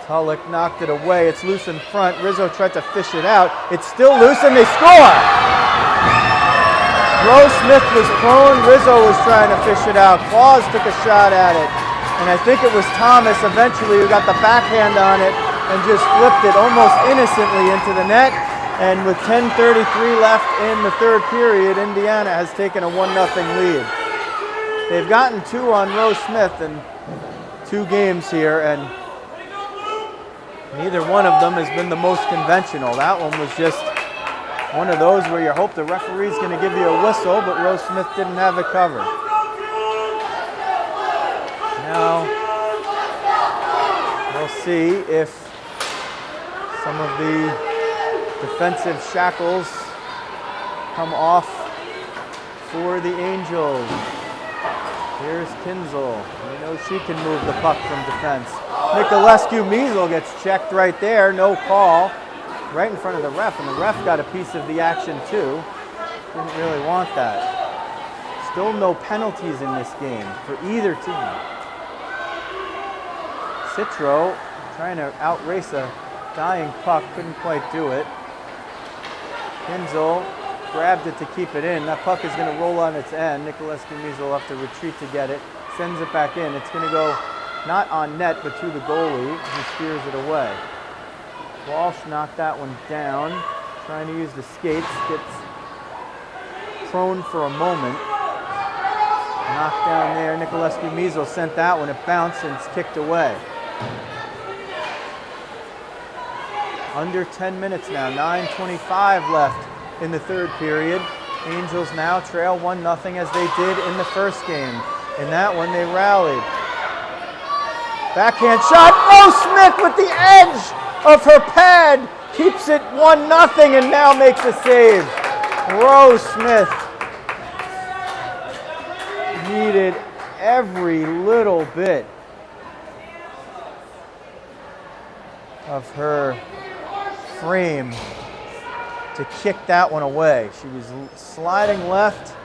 Tulloch knocked it away. It's loose in front. Rizzo tried to fish it out. It's still loose, and they score! Rose Smith was prone. Rizzo was trying to fish it out. Claus took a shot at it. And I think it was Thomas eventually who got the backhand on it and just flipped it almost innocently into the net. And with 10:33 left in the third period, Indiana has taken a 1-0 lead. They've gotten two on Rose Smith in 2 games here, and neither one of them has been the most conventional. That one was just one of those where you hope the referee's going to give you a whistle, but Rose Smith didn't have it covered. Now, we'll see if some of the defensive shackles come off for the Angels. Here's Kinzel. You know she can move the puck from defense. Nicolescu-Measle gets checked right there. No call. Right in front of the ref, and the ref got a piece of the action too. Didn't really want that. Still no penalties in this game for either team. Citro trying to outrace a dying puck, couldn't quite do it. Kinzel grabbed it to keep it in. That puck is going to roll on its end. Nicolescu-Measle will have to retreat to get it. Sends it back in. It's going to go not on net, but to the goalie, who steers it away. Walsh knocked that one down. Trying to use the skates. Gets prone for a moment. Knocked down there. Nicolescu-Measle sent that one. It bounced and it's kicked away. Under 10 minutes now. 9:25 left in the third period. Angels now trail 1-0 as they did in the first game. In that one, they rallied. Backhand shot. Rose Smith with the edge of her pad keeps it 1-0 and now makes a save. Rose Smith needed every little bit of her frame to kick that one away. She was sliding left.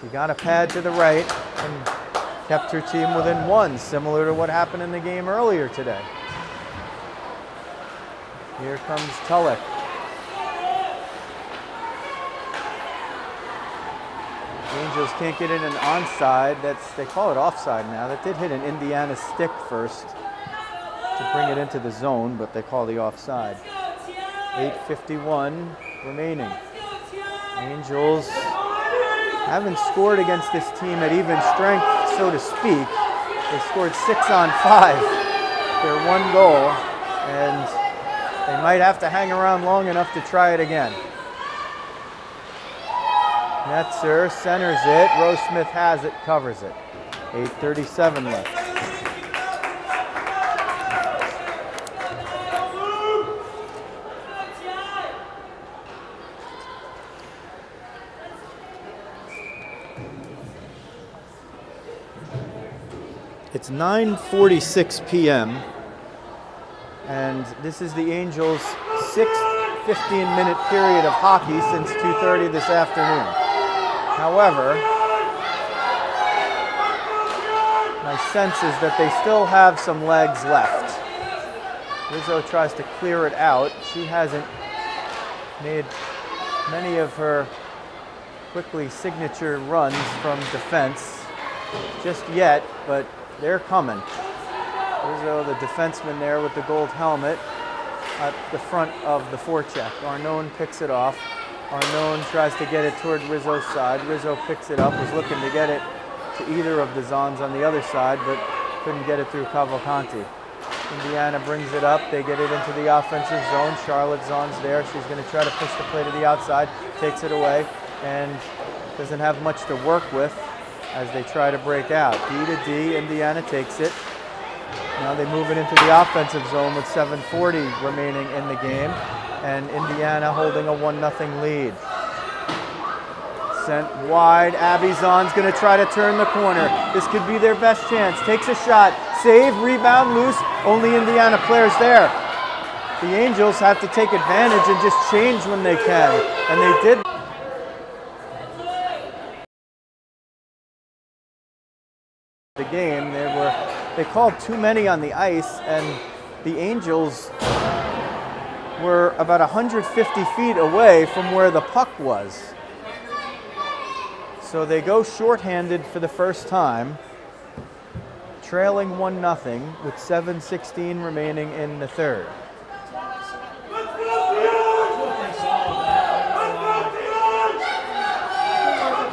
She got a pad to the right and kept her team within one, similar to what happened in the game earlier today. Here comes Tulloch. Angels can't get in an onside. They call it offside now. That did hit an Indiana stick first to bring it into the zone, but they call the offside. 8:51 remaining. Angels haven't scored against this team at even strength, so to speak. They scored 6 on 5. Their one goal, and they might have to hang around long enough to try it again. Netzer centers it. Rose Smith has it, covers it. 8:37 left. It's 9:46 p.m. and this is the Angels' 6th 15-minute period of hockey since 2:30 this afternoon. However, my sense is that they still have some legs left. Rizzo tries to clear it out. She hasn't made many of her quickly signature runs from defense just yet, but they're coming. Rizzo, the defenseman there with the gold helmet at the front of the forecheck. Arnone picks it off. Arnone tries to get it toward Rizzo's side. Rizzo picks it up, was looking to get it to either of the zones on the other side, but couldn't get it through Cavalcanti. Indiana brings it up. They get it into the offensive zone. Charlotte zone's there. She's going to try to push the play to the outside, takes it away, and doesn't have much to work with as they try to break out. D to D, Indiana takes it. Now they move it into the offensive zone with 7:40 remaining in the game, and Indiana holding a 1-0 lead. Sent wide, Abby Zahn's going to try to turn the corner. This could be their best chance. Takes a shot, save, rebound, loose, only Indiana players there. The Angels have to take advantage and just change when they can, and they did. The game, they called too many on the ice, and the Angels were about 150 feet away from where the puck was. So they go shorthanded for the first time, trailing 1-0 with 7:16 remaining in the third.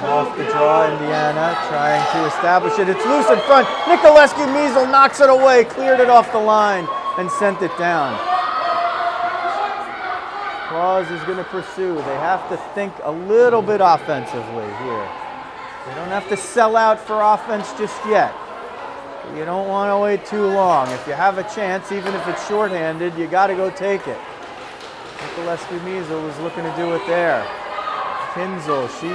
Off the draw, Indiana trying to establish it. It's loose in front. Nikolescu Measle knocks it away, cleared it off the line, and sent it down. Claus is going to pursue. They have to think a little bit offensively here. They don't have to sell out for offense just yet. You don't want to wait too long. If you have a chance, even if it's shorthanded, you got to go take it. Nikolescu Measle was looking to do it there. Kinzel, she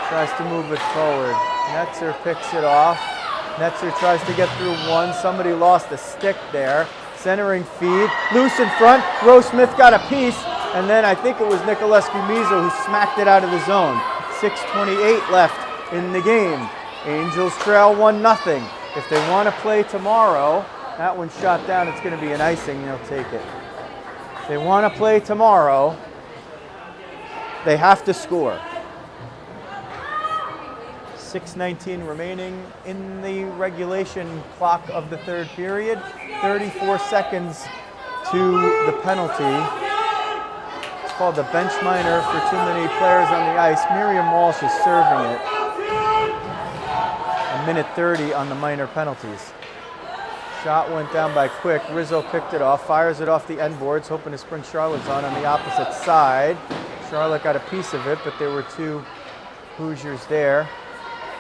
tries to move it forward. Netzer picks it off. Netzer tries to get through one. Somebody lost a stick there. Centering feed. Loose in front. Rose Smith got a piece. And then I think it was Nikolescu Measle who smacked it out of the zone. 6:28 left in the game. Angels trail 1-0. If they want to play tomorrow, that one's shot down. It's going to be an icing. They'll take it. If they want to play tomorrow, they have to score. 6:19 remaining in the regulation clock of the third period. 34 seconds to the penalty. It's called the bench minor for too many players on the ice. Miriam Walsh is serving it. 1:30 on the minor penalties. Shot went down by Quick. Rizzo picked it off, fires it off the end boards, hoping to spring Charlotte's on the opposite side. Charlotte got a piece of it, but there were two Hoosiers there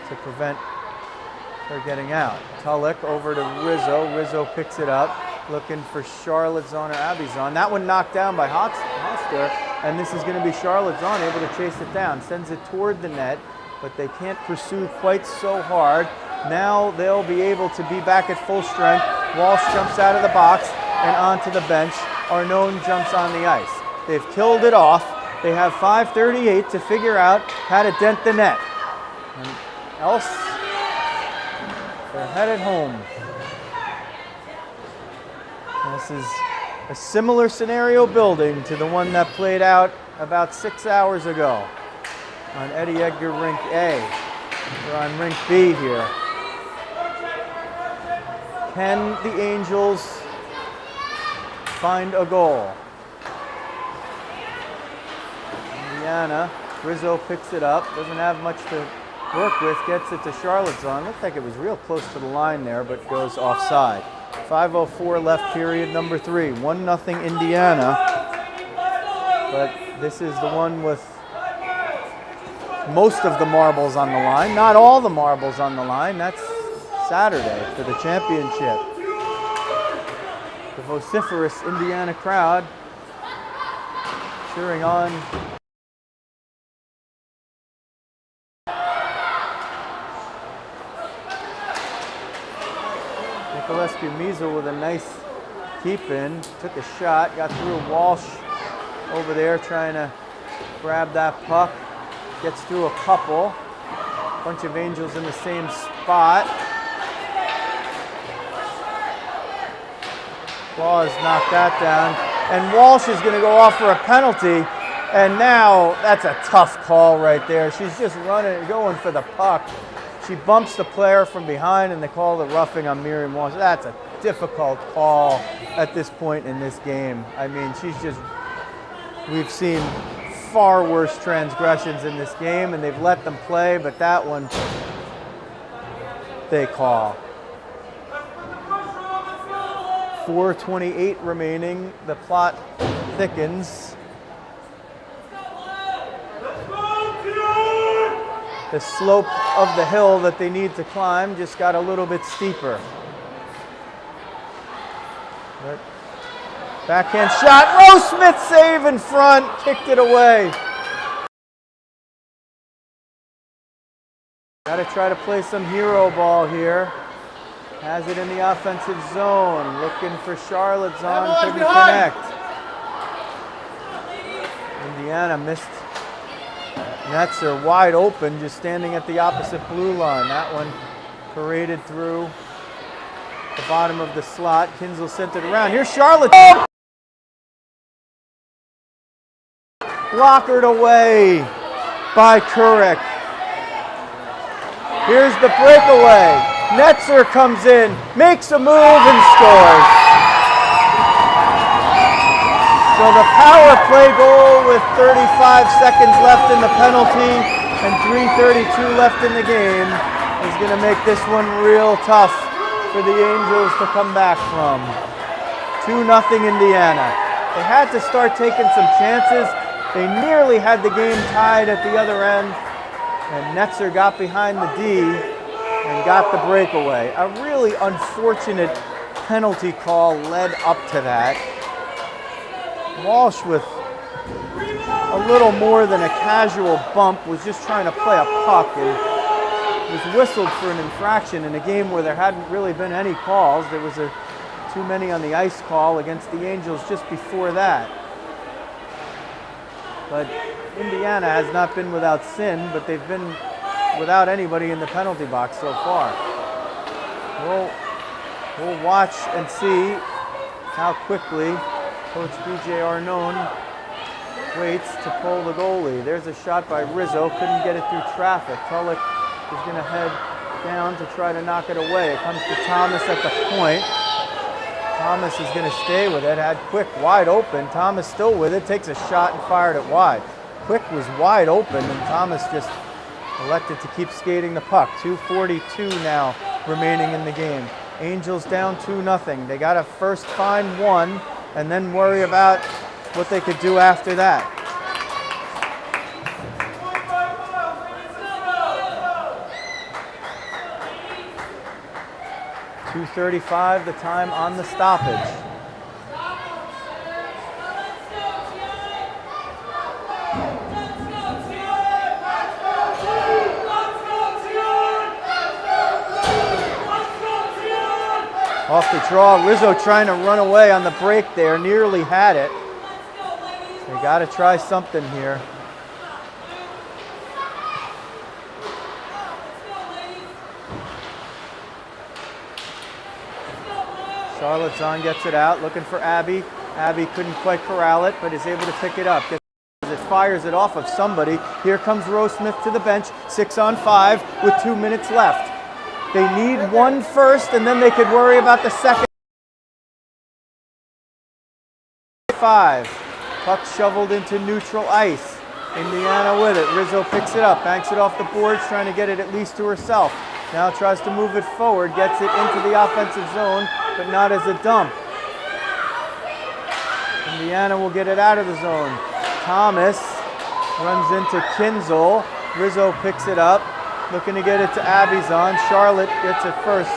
to prevent her getting out. Tulloch over to Rizzo. Rizzo picks it up, looking for Charlotte's on or Abby's on. That one knocked down by Hoster, and this is going to be Charlotte's on, able to chase it down. Sends it toward the net, but they can't pursue quite so hard. Now they'll be able to be back at full strength. Walsh jumps out of the box and onto the bench. Arnone jumps on the ice. They've killed it off. They have 5:38 to figure out how to dent the net. And else, they're headed home. This is a similar scenario building to the one that played out about 6 hours ago on Eddie Edgar Rink A. We're on Rink B here. Can the Angels find a goal? Indiana, Rizzo picks it up, doesn't have much to work with, gets it to Charlotte's on. Looked like it was real close to the line there, but goes offside. 5:04 left, period number 3. 1-0 Indiana. But this is the one with most of the marbles on the line. Not all the marbles on the line. That's Saturday for the championship. The vociferous Indiana crowd cheering on. Nicolescu Measle with a nice keep in, took a shot, got through Walsh over there trying to grab that puck, gets through a couple, bunch of Angels in the same spot. Claus knocked that down, and Walsh is going to go off for a penalty, and now that's a tough call right there. She's just running, going for the puck. She bumps the player from behind, and they call the roughing on Miriam Walsh. That's a difficult call at this point in this game. I mean, we've seen far worse transgressions in this game, and they've let them play, but that one, they call. 4:28 remaining. The plot thickens. The slope of the hill that they need to climb just got a little bit steeper. But backhand shot. Rose Smith save in front. Kicked it away. Got to try to play some hero ball here. Has it in the offensive zone. Looking for Charlotte's on. Couldn't connect. Indiana missed. Nets are wide open, just standing at the opposite blue line. That one paraded through the bottom of the slot. Kinsel sent it around. Here's Charlotte. Blockered away by Kurek. Here's the breakaway. Netzer comes in, makes a move, and scores. So the power play goal with 35 seconds left in the penalty and 3:32 left in the game is going to make this one real tough for the Angels to come back from. 2-0 Indiana. They had to start taking some chances. They nearly had the game tied at the other end, and Netzer got behind the D and got the breakaway. A really unfortunate penalty call led up to that. Walsh, with a little more than a casual bump, was just trying to play a puck and was whistled for an infraction in a game where there hadn't really been any calls. There was a too many on the ice call against the Angels just before that. But Indiana has not been without sin, but they've been without anybody in the penalty box so far. We'll watch and see how quickly Coach B.J. Arnone waits to pull the goalie. There's a shot by Rizzo, couldn't get it through traffic. Tulloch is going to head down to try to knock it away. It comes to Thomas at the point. Thomas is going to stay with it. Had Quick wide open. Thomas still with it, takes a shot and fired it wide. Quick was wide open, and Thomas just elected to keep skating the puck. 2:42 now remaining in the game. Angels down 2-0. They got to first find one and then worry about what they could do after that. 2:35 the time on the stoppage. Off the draw, Rizzo trying to run away on the break there, nearly had it. They got to try something here. Charlottezon gets it out, looking for Abby. Abby couldn't quite corral it, but is able to pick it up. It fires it off of somebody. Here comes Rose Smith to the bench, 6-on-5 with 2 minutes left. They need one first, and then they could worry about the second. 5. Puck shoveled into neutral ice. Indiana with it. Rizzo picks it up, banks it off the boards, trying to get it at least to herself. Now tries to move it forward, gets it into the offensive zone, but not as a dump. Indiana will get it out of the zone. Thomas runs into Kinzel. Rizzo picks it up, looking to get it to Abizon. Charlotte gets it first,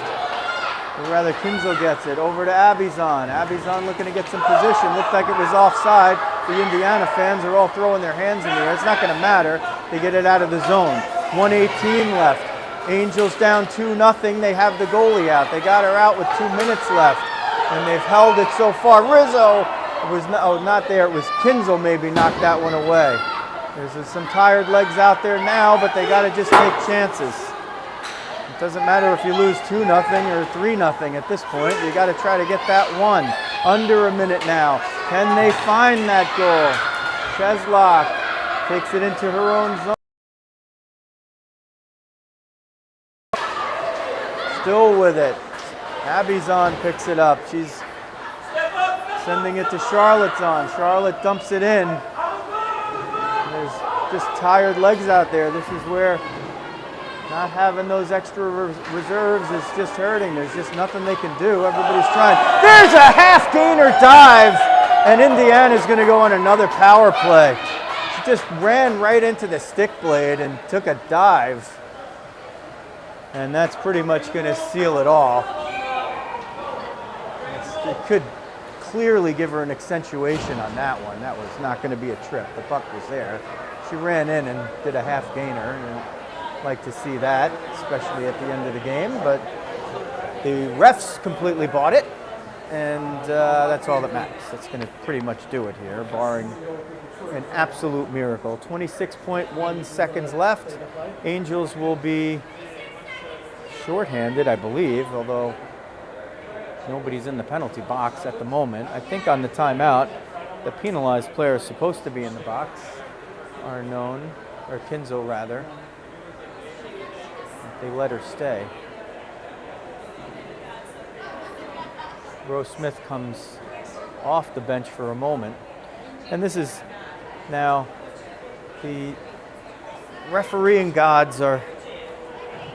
or rather Kinzel gets it over to Abizon. Abizon looking to get some position. Looked like it was offside. The Indiana fans are all throwing their hands in the air. It's not going to matter. They get it out of the zone. 1:18 left. Angels down 2-0. They have the goalie out. They got her out with 2 minutes left, and they've held it so far. Rizzo was not there. It was Kinzel maybe knocked that one away. There's some tired legs out there now, but they got to just take chances. It doesn't matter if you lose 2-0 or 3-0 at this point. You got to try to get that one. Under a minute now. Can they find that goal? Cheslock takes it into her own zone. Still with it. Abizon picks it up. She's sending it to Charlottezon. Charlotte dumps it in. There's just tired legs out there. This is where not having those extra reserves is just hurting. There's just nothing they can do. Everybody's trying. There's a half gainer dive, and Indiana's going to go on another power play. She just ran right into the stick blade and took a dive. And that's pretty much going to seal it all. It could clearly give her an accentuation on that one. That was not going to be a trip. The puck was there. She ran in and did a half gainer. I'd like to see that, especially at the end of the game. But the refs completely bought it, and that's all that matters. That's going to pretty much do it here, barring an absolute miracle. 26.1 seconds left. Angels will be shorthanded, I believe, although nobody's in the penalty box at the moment. I think on the timeout, the penalized player is supposed to be in the box, or Kinzel rather. They let her stay. Rose Smith comes off the bench for a moment. And this is now, the refereeing gods are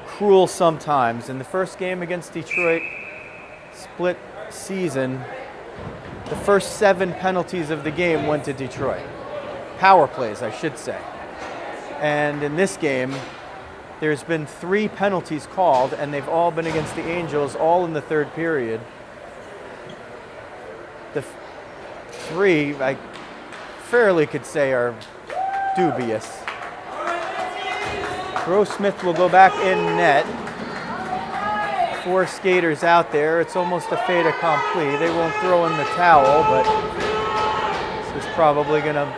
cruel sometimes. In the first game against Detroit split season, the first 7 penalties of the game went to Detroit. Power plays, I should say. And in this game, there's been 3 penalties called, and they've all been against the Angels, all in the third period. The 3, I fairly could say, are dubious. Rose Smith will go back in net. 4 skaters out there. It's almost a fait accompli. They won't throw in the towel, but this is probably going to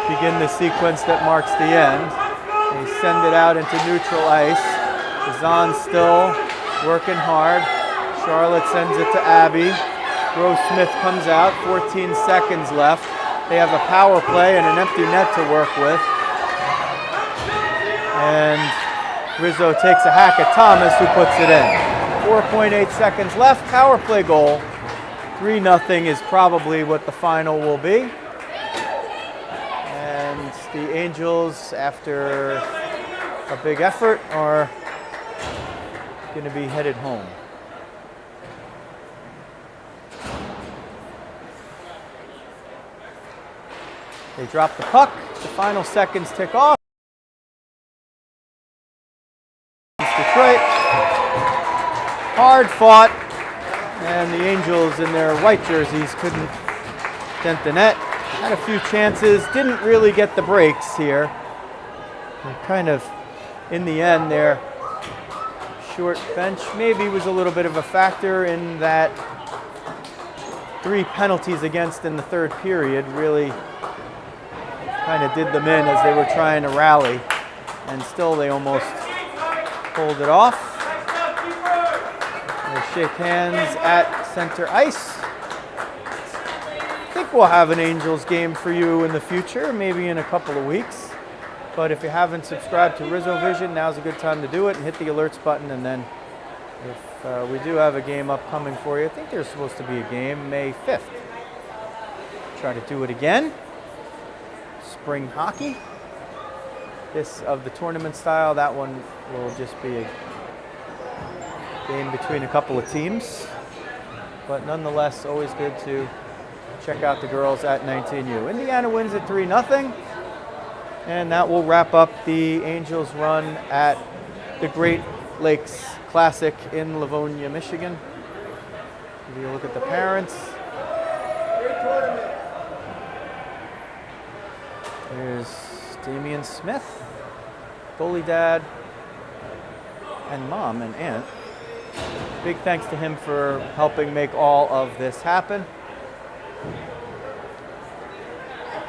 begin the sequence that marks the end. They send it out into neutral ice. Zahn still working hard. Charlotte sends it to Abby. Rose Smith comes out. 14 seconds left. They have a power play and an empty net to work with. And Rizzo takes a hack at Thomas, who puts it in. 4.8 seconds left, power play goal. 3-0 is probably what the final will be. And the Angels, after a big effort, are going to be headed home. They drop the puck, the final seconds tick off. Detroit. hard fought, and the Angels in their white jerseys couldn't dent the net. Had a few chances, didn't really get the breaks here. And kind of, in the end, their short bench maybe was a little bit of a factor in that 3 penalties against in the third period really kind of did them in as they were trying to rally, and still they almost pulled it off. They shake hands at center ice. I think we'll have an Angels game for you in the future, maybe in a couple of weeks. But if you haven't subscribed to Rizzo Vision, now's a good time to do it and hit the alerts button. And then if we do have a game upcoming for you, I think there's supposed to be a game May 5th. Try to do it again. Spring hockey. This of the tournament style, that one will just be a game between a couple of teams. But nonetheless, always good to check out the girls at 19U. Indiana wins at 3-0. And that will wrap up the Angels run at the Great Lakes Classic in Livonia, Michigan. Give you a look at the parents. There's Damian Smith, goalie dad, and mom and aunt. Big thanks to him for helping make all of this happen.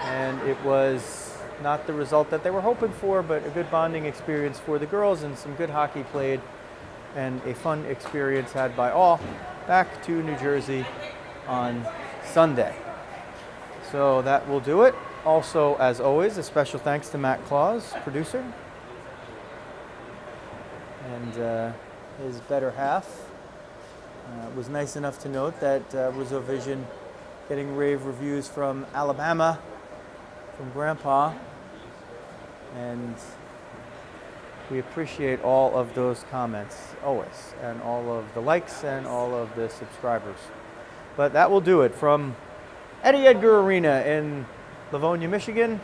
And it was not the result that they were hoping for, but a good bonding experience for the girls and some good hockey played and a fun experience had by all. Back to New Jersey on Sunday. So that will do it. Also, as always, a special thanks to Matt Claus, producer, and his better half. Was nice enough to note that Rizzo Vision getting rave reviews from Alabama, from Grandpa, and we appreciate all of those comments, always, and all of the likes and all of the subscribers. But that will do it from Eddie Edgar Arena in Livonia, Michigan.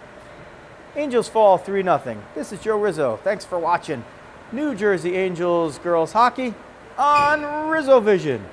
Angels fall 3-0. This is Joe Rizzo. Thanks for watching New Jersey Angels girls hockey on Rizzo Vision.